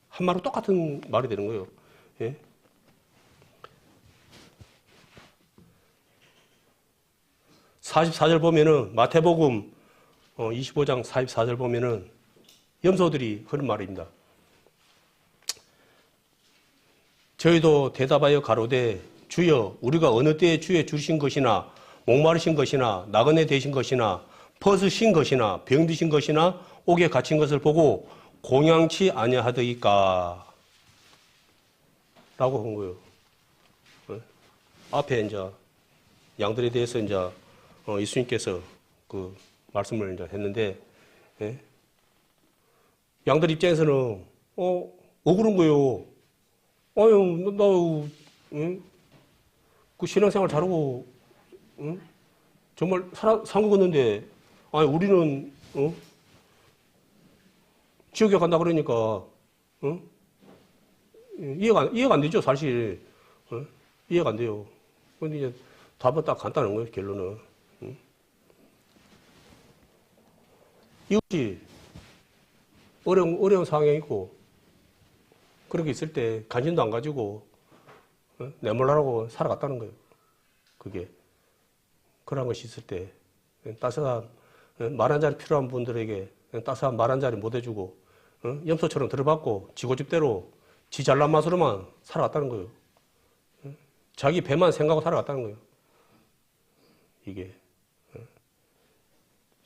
한 마리 똑같은 말이 되는 거예요. 44절 보면은 마태복음 25장 44절 보면은 염소들이 하는 말입니다. 저희도 대답하여 가로되 주여 우리가 어느 때에 주의 주신 것이나 목마르신 것이나 나그네 되신 것이나 벗으신 것이나 병드신 것이나 옥에 갇힌 것을 보고 공양치 아니하더이까 라고 한 거예요. 앞에 이제 양들에 대해서 이제 예수님께서 그 말씀을 이제 했는데, 양들 입장에서는 억울한 거예요. 아유, 그 신앙생활 잘하고 정말 산 거였는데, 아니 우리는 지옥에 간다 그러니까 이해가 안 되죠, 사실. 이해가 안 돼요. 근데 이제 답은 딱 간단한 거예요, 결론은. 이것이 어려운 상황이 있고, 그렇게 있을 때 관심도 안 가지고, 내몰라라고 살아갔다는 거예요. 그게. 그런 것이 있을 때, 따스한 말 한 자리 필요한 분들에게 따스한 말 한 자리 못 해주고, 염소처럼 들어받고, 지고집대로 지 잘난 맛으로만 살아갔다는 거예요. 자기 배만 생각하고 살아갔다는 거예요. 이게.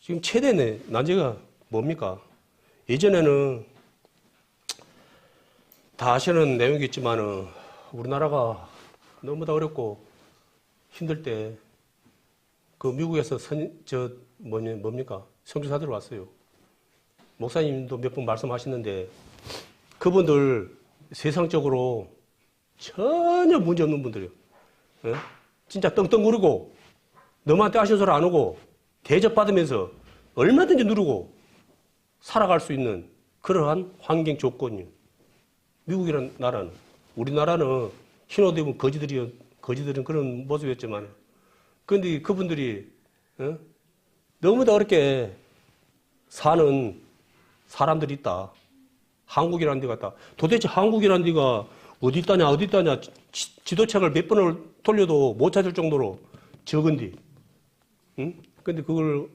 지금 최대 난제가 뭡니까? 예전에는 다 아시는 내용이겠지만은 우리나라가 너무 다 어렵고 힘들 때 그 미국에서 뭡니까? 선교사들 왔어요. 목사님도 몇 번 말씀하시는데 그분들 세상적으로 전혀 문제 없는 분들이에요. 진짜 떵떵거리고 너한테 하신 소리 안 오고 대접받으면서 얼마든지 누르고 살아갈 수 있는 그러한 환경 조건이에요. 미국이라는 나라는. 우리나라는 흰옷 입은 거지들은 그런 모습이었지만, 그런데 그분들이 너무도 어렵게 사는 사람들이 있다. 한국이라는 데가 있다. 도대체 한국이라는 데가 어디 있다냐 지도책을 몇 번을 돌려도 못 찾을 정도로 적은데, 근데 그걸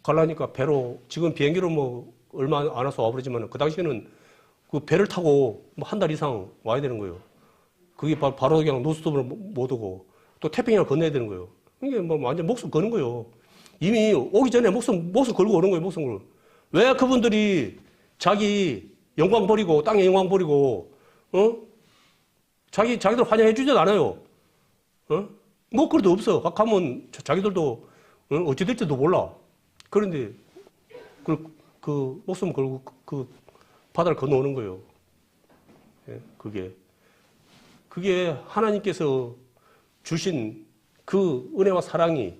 가려니까 배로, 지금 비행기로 뭐 얼마 안 와서 와버리지만 그 당시에는 그 배를 타고 뭐 한 달 이상 와야 되는 거예요. 그게 바로 그냥 노스톱을 못 오고 또 태평양을 건너야 되는 거예요. 이게 뭐 완전 목숨 거는 거예요. 이미 오기 전에 목숨 걸고 오는 거예요, 목숨을. 왜 그분들이 자기 영광 버리고, 땅의 영광 버리고, 자기들 환영해 주지도 않아요. 뭐, 그래도 없어. 가면 자기들도, 어찌 될지도 몰라. 그런데, 그 목숨 걸고 그 바다를 건너오는 거예요. 예, 그게 하나님께서 주신 그 은혜와 사랑이,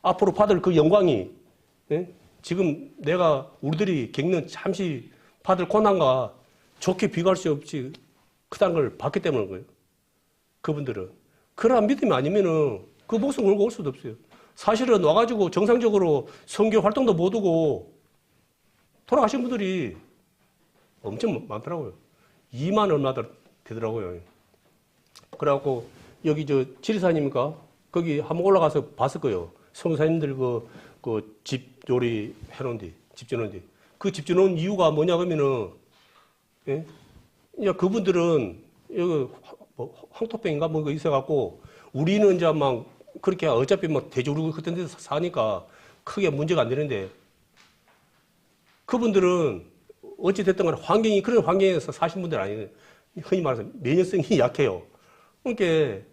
앞으로 받을 그 영광이, 예? 지금 우리들이 겪는 잠시 받을 고난과 좋게 비교할 수 없이 크다는 걸 봤기 때문인 거예요. 그분들은. 그러한 믿음이 아니면은 그 목숨 걸고 올 수도 없어요. 사실은 와가지고 정상적으로 선교 활동도 못 하고 돌아가신 분들이 엄청 많더라고요. 2만 얼마 되더라고요. 그래갖고 여기 지리산입니까? 거기 한번 올라가서 봤을 거예요. 성사님들 그 집 요리 해놓은 뒤, 집 지어놓은 뒤. 그 집 지어놓은 이유가 뭐냐 그러면은, 예? 그분들은 여기 황토병인가 뭐 있어갖고 우리는 이제 막 그렇게 어차피 막 대조르고 그런 데서 사니까 크게 문제가 안 되는데 그분들은 어찌됐든 간에 그런 환경에서 사신 분들 아니에요. 흔히 말해서 면역성이 약해요. 그러니까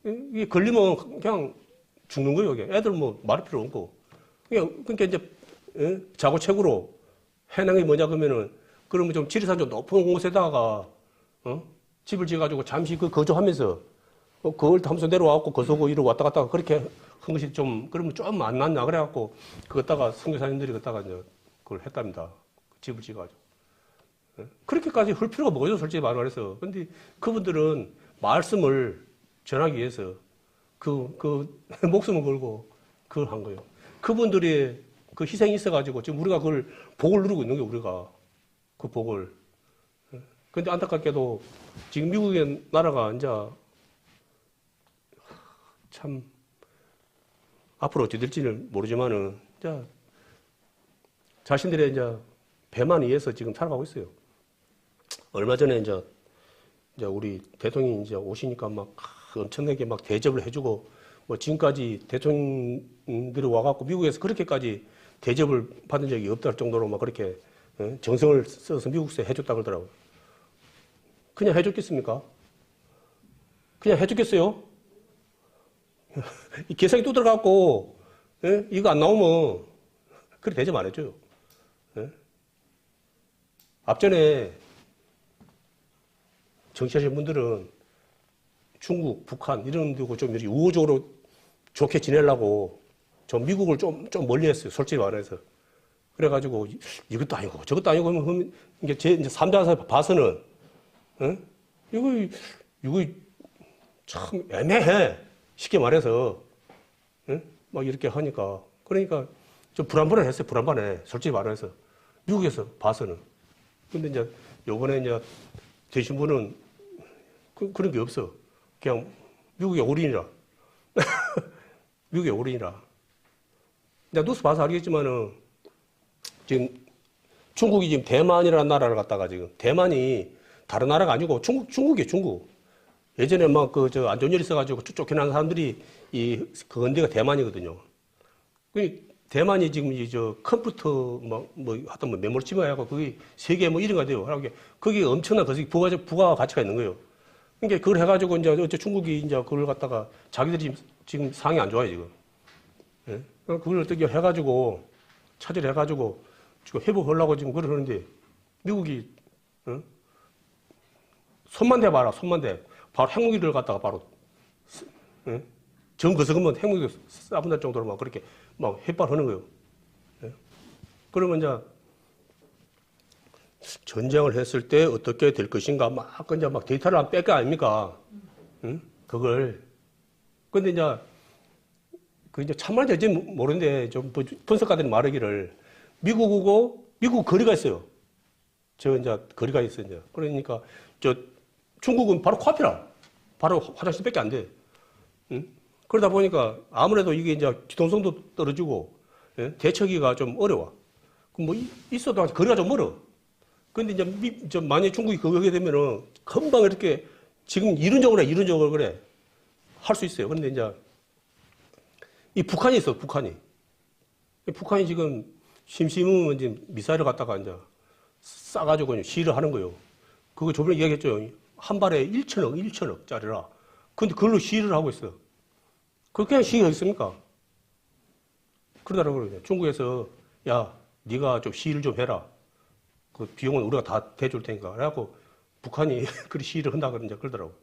이게 걸리면 그냥 죽는 거예요. 애들 뭐 말할 필요 없고. 그러니까 이제 자고책으로 해낸 게 뭐냐 그러면은 그러면 좀 지리산 좀 높은 곳에다가 집을 지어가지고 잠시 거주하면서 그걸 하면서 내려와갖고 거서고 이러고 왔다 갔다 그렇게 한 것이 좀 그러면 좀 안 낫나 그래갖고 그것다가 선교사님들이 그것다가 이제 그걸 했답니다. 집을 지어가지고. 그렇게까지 할 필요가 뭐죠, 솔직히 말해서. 근데 그분들은 말씀을 전하기 위해서 목숨을 걸고 그걸 한 거예요. 그분들의 그 희생이 있어가지고 지금 우리가 그걸 복을 누리고 있는 거예요, 우리가. 그 복을. 근데 안타깝게도 지금 미국의 나라가 이제 참 앞으로 어찌 될지는 모르지만은 이제 자신들의 이제 배만 위해서 지금 살아가고 있어요. 얼마 전에 이제 우리 대통령이 이제 오시니까 막 엄청나게 막 대접을 해주고 뭐 지금까지 대통령들이 와갖고 미국에서 그렇게까지 대접을 받은 적이 없다 정도로 막 그렇게 정성을 써서 미국에서 해줬다 그러더라고요. 그냥 해줬겠습니까? 그냥 해줬겠어요? 이 개성이 또 들어갖고 이거 안 나오면 그래 대접 안 해줘요. 앞전에 정치하시는 분들은 중국, 북한 이런 데고 좀 이렇게 우호적으로 좋게 지내려고 좀 미국을 좀 멀리 했어요. 솔직히 말해서. 그래가지고 이것도 아니고 저것도 아니고 하면 이게 제 이제 3자에서 봐서는 이거 참 애매해. 쉽게 말해서 막 이렇게 하니까 그러니까 좀 불안불안했어요. 불안불안해. 솔직히 말해서 미국에서 봐서는. 근데 이제 요번에 이제 되신 분은 그런 게 없어. 그냥 미국의 올인이라. 미국의 올인이라. 내가 뉴스 봐서 알겠지만은 지금 중국이 지금 대만이라는 나라를 갖다가 지금 대만이 다른 나라가 아니고 중국이에요, 중국. 예전에 막 안 좋은 일 있어가지고 쫓겨난 사람들이 그 언데가 대만이거든요. 대만이 지금 컴퓨터 하여튼 메모리 칩을 해갖고 그게 세계 뭐 1위가 돼요. 그게 엄청난 부가 가치가 있는 거예요. 그러니까 그걸 해가지고 이제 어째 중국이 이제 그걸 갖다가 자기들이 지금 상황이 안 좋아요, 지금. 예? 그걸 어떻게 해가지고 차지를 해가지고 지금 회복하려고 지금 그러는데 미국이 손만 대봐라, 손만 대. 바로 핵무기를 갖다가 바로 정 거스으면 핵무기 쏴본다 정도로 막 그렇게 막 해발하는 거예요. 예? 그러면 이제 전쟁을 했을 때 어떻게 될 것인가 막 이제 막 데이터를 안 뺄 거 아닙니까? 그걸. 근데 이제 이제 참말인지 모르는데 좀 분석가들이 말하기를 미국 거리가 있어요. 이제 거리가 있어요. 이제. 그러니까 중국은 바로 코앞이라. 바로 화장실밖에 안 돼. 그러다 보니까 아무래도 이게 이제 기동성도 떨어지고, 예? 대처기가 좀 어려워. 뭐 있어도 거리가 좀 멀어. 근데 이제 만약에 중국이 그거 하게 되면은 금방 이렇게 지금 이론적으로 그래. 할 수 있어요. 그런데 이제 이 북한이 있어, 북한이. 북한이 지금 심심하면 이제 미사일을 갖다가 이제 싸가지고 시위를 하는 거예요. 그거 저번에 이야기했죠. 한 발에 1천억짜리라. 근데 그걸로 시위를 하고 있어. 그렇게 그냥 시위가 있습니까? 그러더라고요. 중국에서, 야, 네가 좀 시위를 좀 해라. 그 비용은 우리가 다 대줄 테니까. 그래갖고 북한이 그리 시위를 한다 그러더라고요.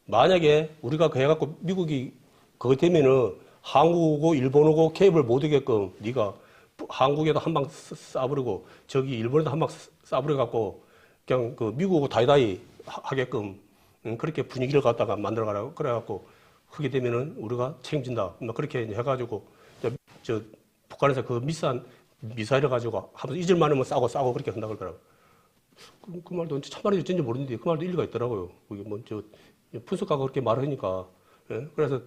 만약에 우리가 그 해갖고 미국이 그거 되면은 한국하고 일본하고 케이블 못 오게끔 네가 한국에도 한 방 쏴버리고 저기 일본에도 한 방 쏴버려갖고 그냥 그 미국하고 다이다이 하게끔 그렇게 분위기를 갖다가 만들어가라고 그래갖고 그게 되면은 우리가 책임진다. 뭐 그렇게 해가지고 저 북한에서 그 비싼 미사일을 가지고 하면서 잊을 만하면 싸고 그렇게 한다 그러더라고요. 그 말도 참말인지 진지 모르는데 그 말도 일리가 있더라고요. 그게 뭐 분석가가 그렇게 말하니까. 예? 그래서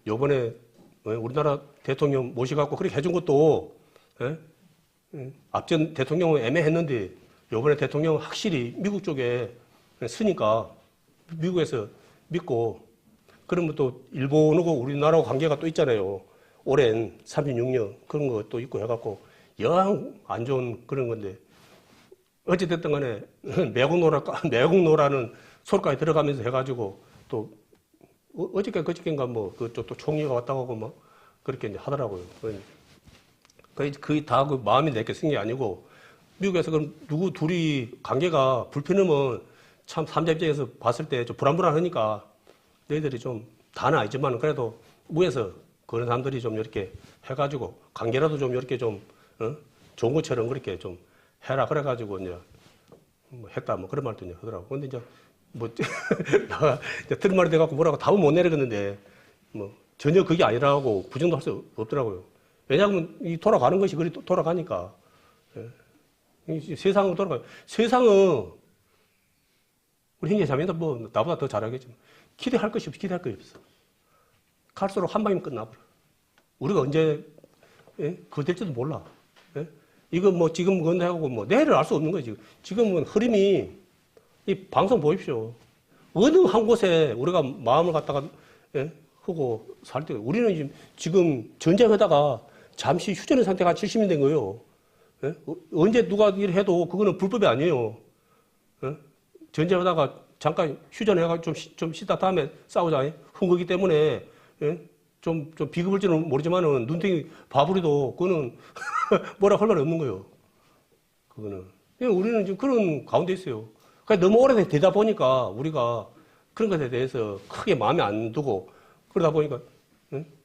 요번에 우리나라 대통령 모시갖고 그렇게 해준 것도 예? 앞전 대통령은 애매했는데 요번에 대통령은 확실히 미국 쪽에 쓰니까 미국에서 믿고 그러면 또 일본하고 우리나라하고 관계가 또 있잖아요. 오랜 36년 그런 것도 있고 해갖고 영 안 좋은 그런 건데 어찌됐든 간에 매국노라는 소리까지 들어가면서 해가지고 또 그저께인가 뭐 그쪽 총리가 왔다고 하고 뭐 그렇게 이제 하더라고요. 그게 다 그 마음이 내게 쓴 게 아니고 미국에서 그럼 누구 둘이 관계가 불편하면 참 삼자 입장에서 봤을 때 좀 불안하니까 너희들이 좀 다는 아니지만 그래도 위에서 그런 사람들이 좀 이렇게 해가지고 관계라도 좀 이렇게 좀 좋은 것처럼 그렇게 좀 해라 그래가지고 이제 뭐 했다 뭐 그런 말도 이제 하더라고. 근데 이제 뭐 내가 들은 말이 돼갖고 뭐라고 답은 못 내리겠는데 뭐 전혀 그게 아니라고 부정도 할 수 없더라고요. 왜냐하면 이 돌아가는 것이 그리 돌아가니까. 예. 세상은 돌아가요. 세상은 우리 형제 자매도 뭐 나보다 더 잘하겠지만 기대할 것이 없어. 갈수록 한 방이면 끝나버려. 우리가 언제 그거 될지도 몰라. 예? 이거 뭐 지금 그건데 하고 뭐 내일을 알 수 없는 거지. 지금은 흐름이 이 방송 보십시오. 어느 한 곳에 우리가 마음을 갖다가 하고 살 때 우리는 지금 전쟁하다가 잠시 휴전의 상태가 70년 된 거예요. 예? 언제 누가 일을 해도 그거는 불법이 아니에요. 예? 전쟁하다가 잠깐 휴전해가지고 좀 쉬다 다음에 싸우자. 흥거기 때문에 좀 비급을지는 모르지만은 눈탱이 바부리도 그거는 뭐라 할 말 없는 거예요. 그거는. 우리는 지금 그런 가운데 있어요. 그러니까 너무 오래되다 보니까 우리가 그런 것에 대해서 크게 마음에 안 두고 그러다 보니까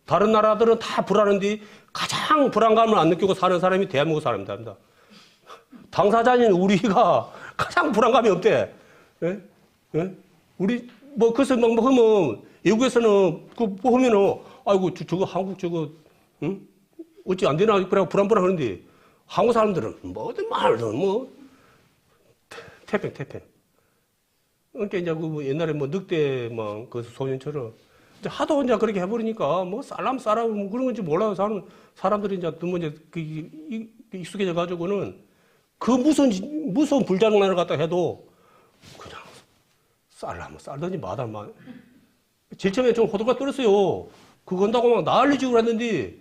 다른 나라들은 다 불안한데 가장 불안감을 안 느끼고 사는 사람이 대한민국 사람입니다. 당사자인 우리가 가장 불안감이 없대. 예? 예? 우리 뭐 그래서 막 하면 외국에서는 그 보면은 아이고 저거 한국 저거 어찌 안 되나 그래 불안하는데 한국 사람들은 뭐든 말든 뭐 태평. 그러니까 이제 그 옛날에 뭐 늑대 그 소년처럼 이제 하도 이제 그렇게 해버리니까 뭐 쌀라고 뭐 그런 건지 몰라요. 사람들이 이제 너무 이제 익숙해져 가지고는 그 무서운 불장난을 갖다 해도 그냥 쌀라면 쌀든지 마달만. 제일 처음에 좀 호들갑 떨었어요. 그거 한다고 막 난리지고 그랬는데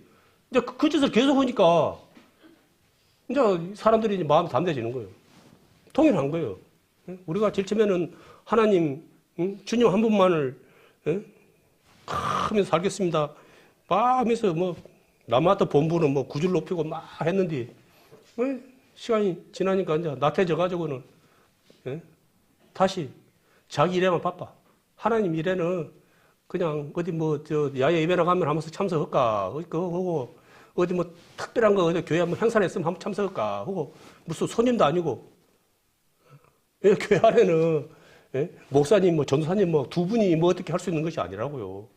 이제 그 짓을 계속 하니까 이제 사람들이 이제 마음이 담대해지는 거예요. 통일한 거예요. 우리가 제일 처음에는 하나님, 주님 한 분만을 하면서 살겠습니다. 막 하면서 뭐 남한테 본부는 뭐 구줄 높이고 막 했는데 시간이 지나니까 이제 나태해져 가지고는 다시 자기 일에만 바빠. 하나님 일에는 그냥 어디 뭐 야외 예배나 가면 한 번씩 참석할까 그거 하고 어디 뭐 특별한 거 어디 교회 한번 행사를 했으면 한번 참석할까 하고 무슨 손님도 아니고 교회 안에는 목사님 뭐 전도사님 뭐 두 분이 뭐 어떻게 할 수 있는 것이 아니라고요.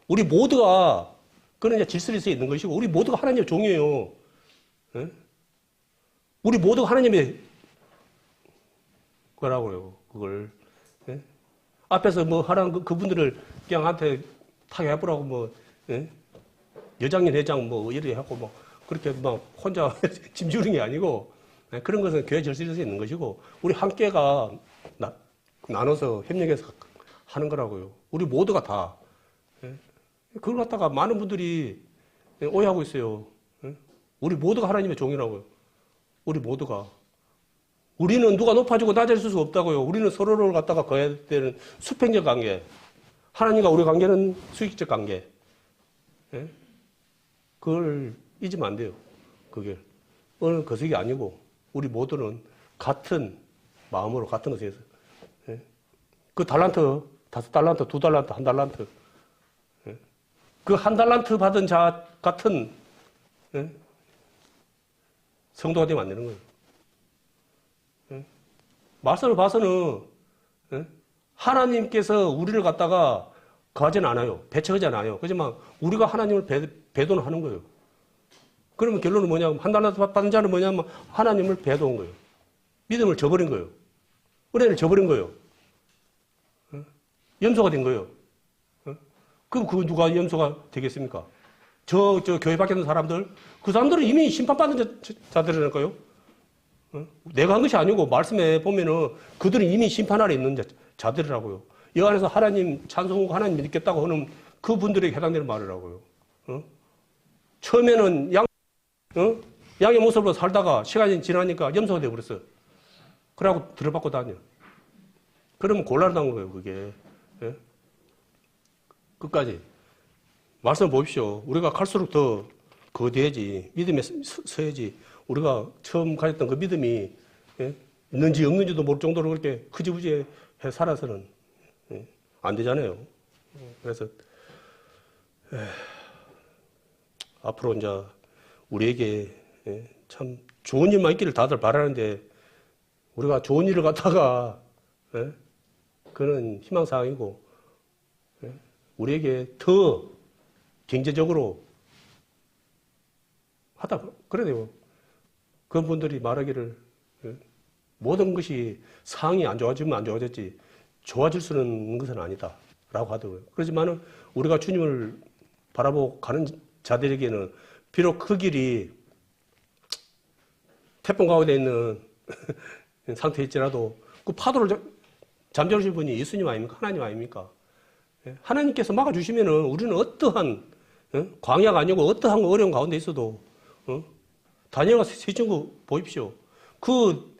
우리 모두가 그런 이제 질서에 있는 것이고 우리 모두가 하나님의 종이에요. 우리 모두가 하나님의 거라고요. 그걸 앞에서 뭐 하라는 그분들을 그냥 한테 타격해보라고 뭐 여장인 회장 뭐 이렇게 하고 뭐 그렇게 막 혼자 짐지우는 게 아니고 그런 것은 교회 질서에 있는 것이고 우리 함께가 나눠서 협력해서 하는 거라고요. 우리 모두가 다. 예? 그걸 갖다가 많은 분들이 오해하고 있어요. 예? 우리 모두가 하나님의 종이라고요. 우리 모두가. 우리는 누가 높아지고 낮아질 수 없다고요. 우리는 서로를 갖다가 거해야 되는 수평적 관계. 하나님과 우리 관계는 수직적 관계. 예? 그걸 잊으면 안 돼요. 그게. 어느 거석이 아니고, 우리 모두는 같은 마음으로, 같은 것에서. 예? 그 달란트, 5달란트, 2달란트, 1달란트. 예? 그 1달란트 받은 자 같은, 예? 성도가 되면 안 되는 거예요. 예? 말씀을 봐서는, 예? 하나님께서 우리를 갖다가 거하지는 않아요. 배척하지 않아요. 그렇지만 우리가 하나님을 배도는 하는 거예요. 그러면 결론은 뭐냐면, 1달란트 받은 자는 뭐냐면 하나님을 배도한 거예요. 믿음을 저버린 거예요. 은혜를 저버린 거예요. 염소가 된 거예요. 그럼 그 누가 염소가 되겠습니까? 저 교회 밖에 있는 사람들, 그 사람들은 이미 심판받은 자들이라니까요. 내가 한 것이 아니고 말씀에 보면은 그들은 이미 심판 아래 있는 자들이라고요. 이 안에서 하나님 찬송하고 하나님 믿겠다고 하는 그분들에게 해당되는 말이라고요. 처음에는 양의 모습으로 살다가 시간이 지나니까 염소가 되어버렸어요. 그러고 들어받고 다녀. 그러면 곤란한 거예요, 그게. 예? 끝까지. 말씀 보십시오. 우리가 갈수록 더 거대해지, 믿음에 서야지. 우리가 처음 가졌던 그 믿음이, 예? 있는지 없는지도 모를 정도로 그렇게 흐지부지해 살아서는, 예? 안 되잖아요. 그래서, 앞으로 이제 우리에게, 예? 참 좋은 일만 있기를 다들 바라는데, 우리가 좋은 일을 갖다가, 예? 그는 희망사항이고, 예? 우리에게 더 경제적으로 하다, 그래야 돼요. 그런 분들이 말하기를, 예? 모든 것이 상황이 안 좋아지면 안 좋아졌지, 좋아질 수 있는 것은 아니다. 라고 하더라고요. 그렇지만은 우리가 주님을 바라보고 가는 자들에게는 비록 그 길이 태풍 가운데 있는 상태일지라도 그 파도를 잠재우신 분이 예수님 아닙니까? 하나님 아닙니까? 하나님께서 막아주시면은 우리는 어떠한 광야가 아니고 어떠한 어려운 가운데 있어도 다니엘과 세 친구 보십시오. 그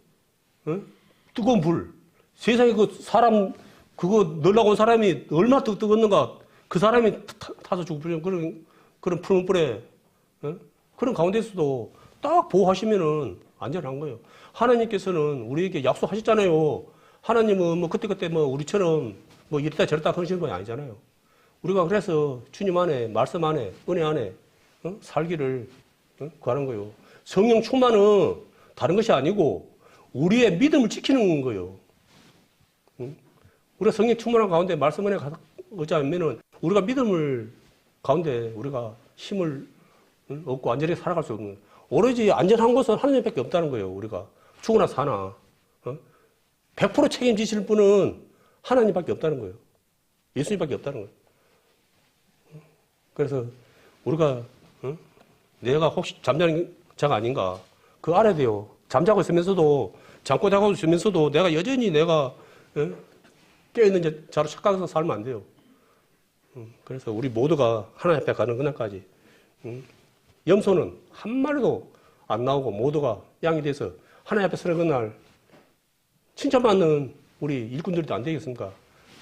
뜨거운 불, 세상에 그 사람 그거 넣으려고 온 사람이 얼마나 뜨겁는가, 그 사람이 타서 죽을 그런 푸른 불에 그런 가운데 있어도 딱 보호하시면은 안전한 거예요. 하나님께서는 우리에게 약속하셨잖아요. 하나님은 뭐 그때그때 뭐 우리처럼 뭐 이랬다 저랬다 하시는 분이 아니잖아요. 우리가 그래서 주님 안에, 말씀 안에, 은혜 안에 살기를 구하는 거예요. 성령 충만은 다른 것이 아니고 우리의 믿음을 지키는 거예요. 우리가 성령 충만한 가운데 말씀 안에 가지 않으면은 우리가 믿음을 가운데 우리가 힘을 얻고 안전하게 살아갈 수 없는 거예요. 오로지 안전한 것은 하나님밖에 없다는 거예요. 우리가 죽으나 사나 100% 책임지실 분은 하나님밖에 없다는 거예요. 예수님밖에 없다는 거예요. 그래서 우리가 내가 혹시 잠자는 자가 아닌가, 그 알아야 돼요. 잠자고 있으면서도, 잠고 자고 있으면서도 내가 여전히 내가 깨어있는 자로 착각해서 살면 안 돼요. 그래서 우리 모두가 하나님 앞에 가는 그날까지 염소는 한 마리도 안 나오고 모두가 양이 돼서 하나님 앞에 서는 그날 칭찬받는 우리 일꾼들도 안 되겠습니까?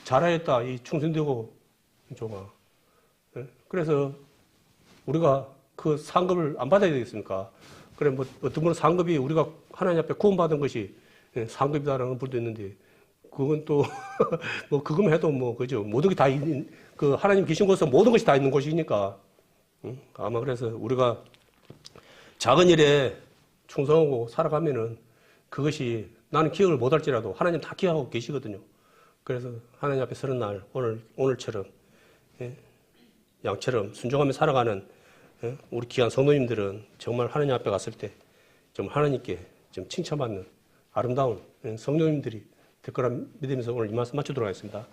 잘하였다, 이 충성되고 종아. 그래서 우리가 그 상급을 안 받아야 되겠습니까? 그래, 뭐, 어떤 분은 상급이 우리가 하나님 앞에 구원받은 것이 상급이다라는 분도 있는데, 그건 또, 뭐, 그거만 해도 뭐, 그죠. 모든 게 다 있는, 그 하나님 계신 곳은 모든 것이 다 있는 곳이니까. 아마 그래서 우리가 작은 일에 충성하고 살아가면은 그것이 나는 기억을 못 할지라도 하나님 다 기억하고 계시거든요. 그래서 하나님 앞에 서는 날, 오늘처럼, 양처럼 순종하며 살아가는 우리 귀한 성도님들은 정말 하나님 앞에 갔을 때 정말 하나님께 좀 칭찬받는 아름다운 성도님들이 될 거라 믿으면서 오늘 이 말씀 마치도록 하겠습니다.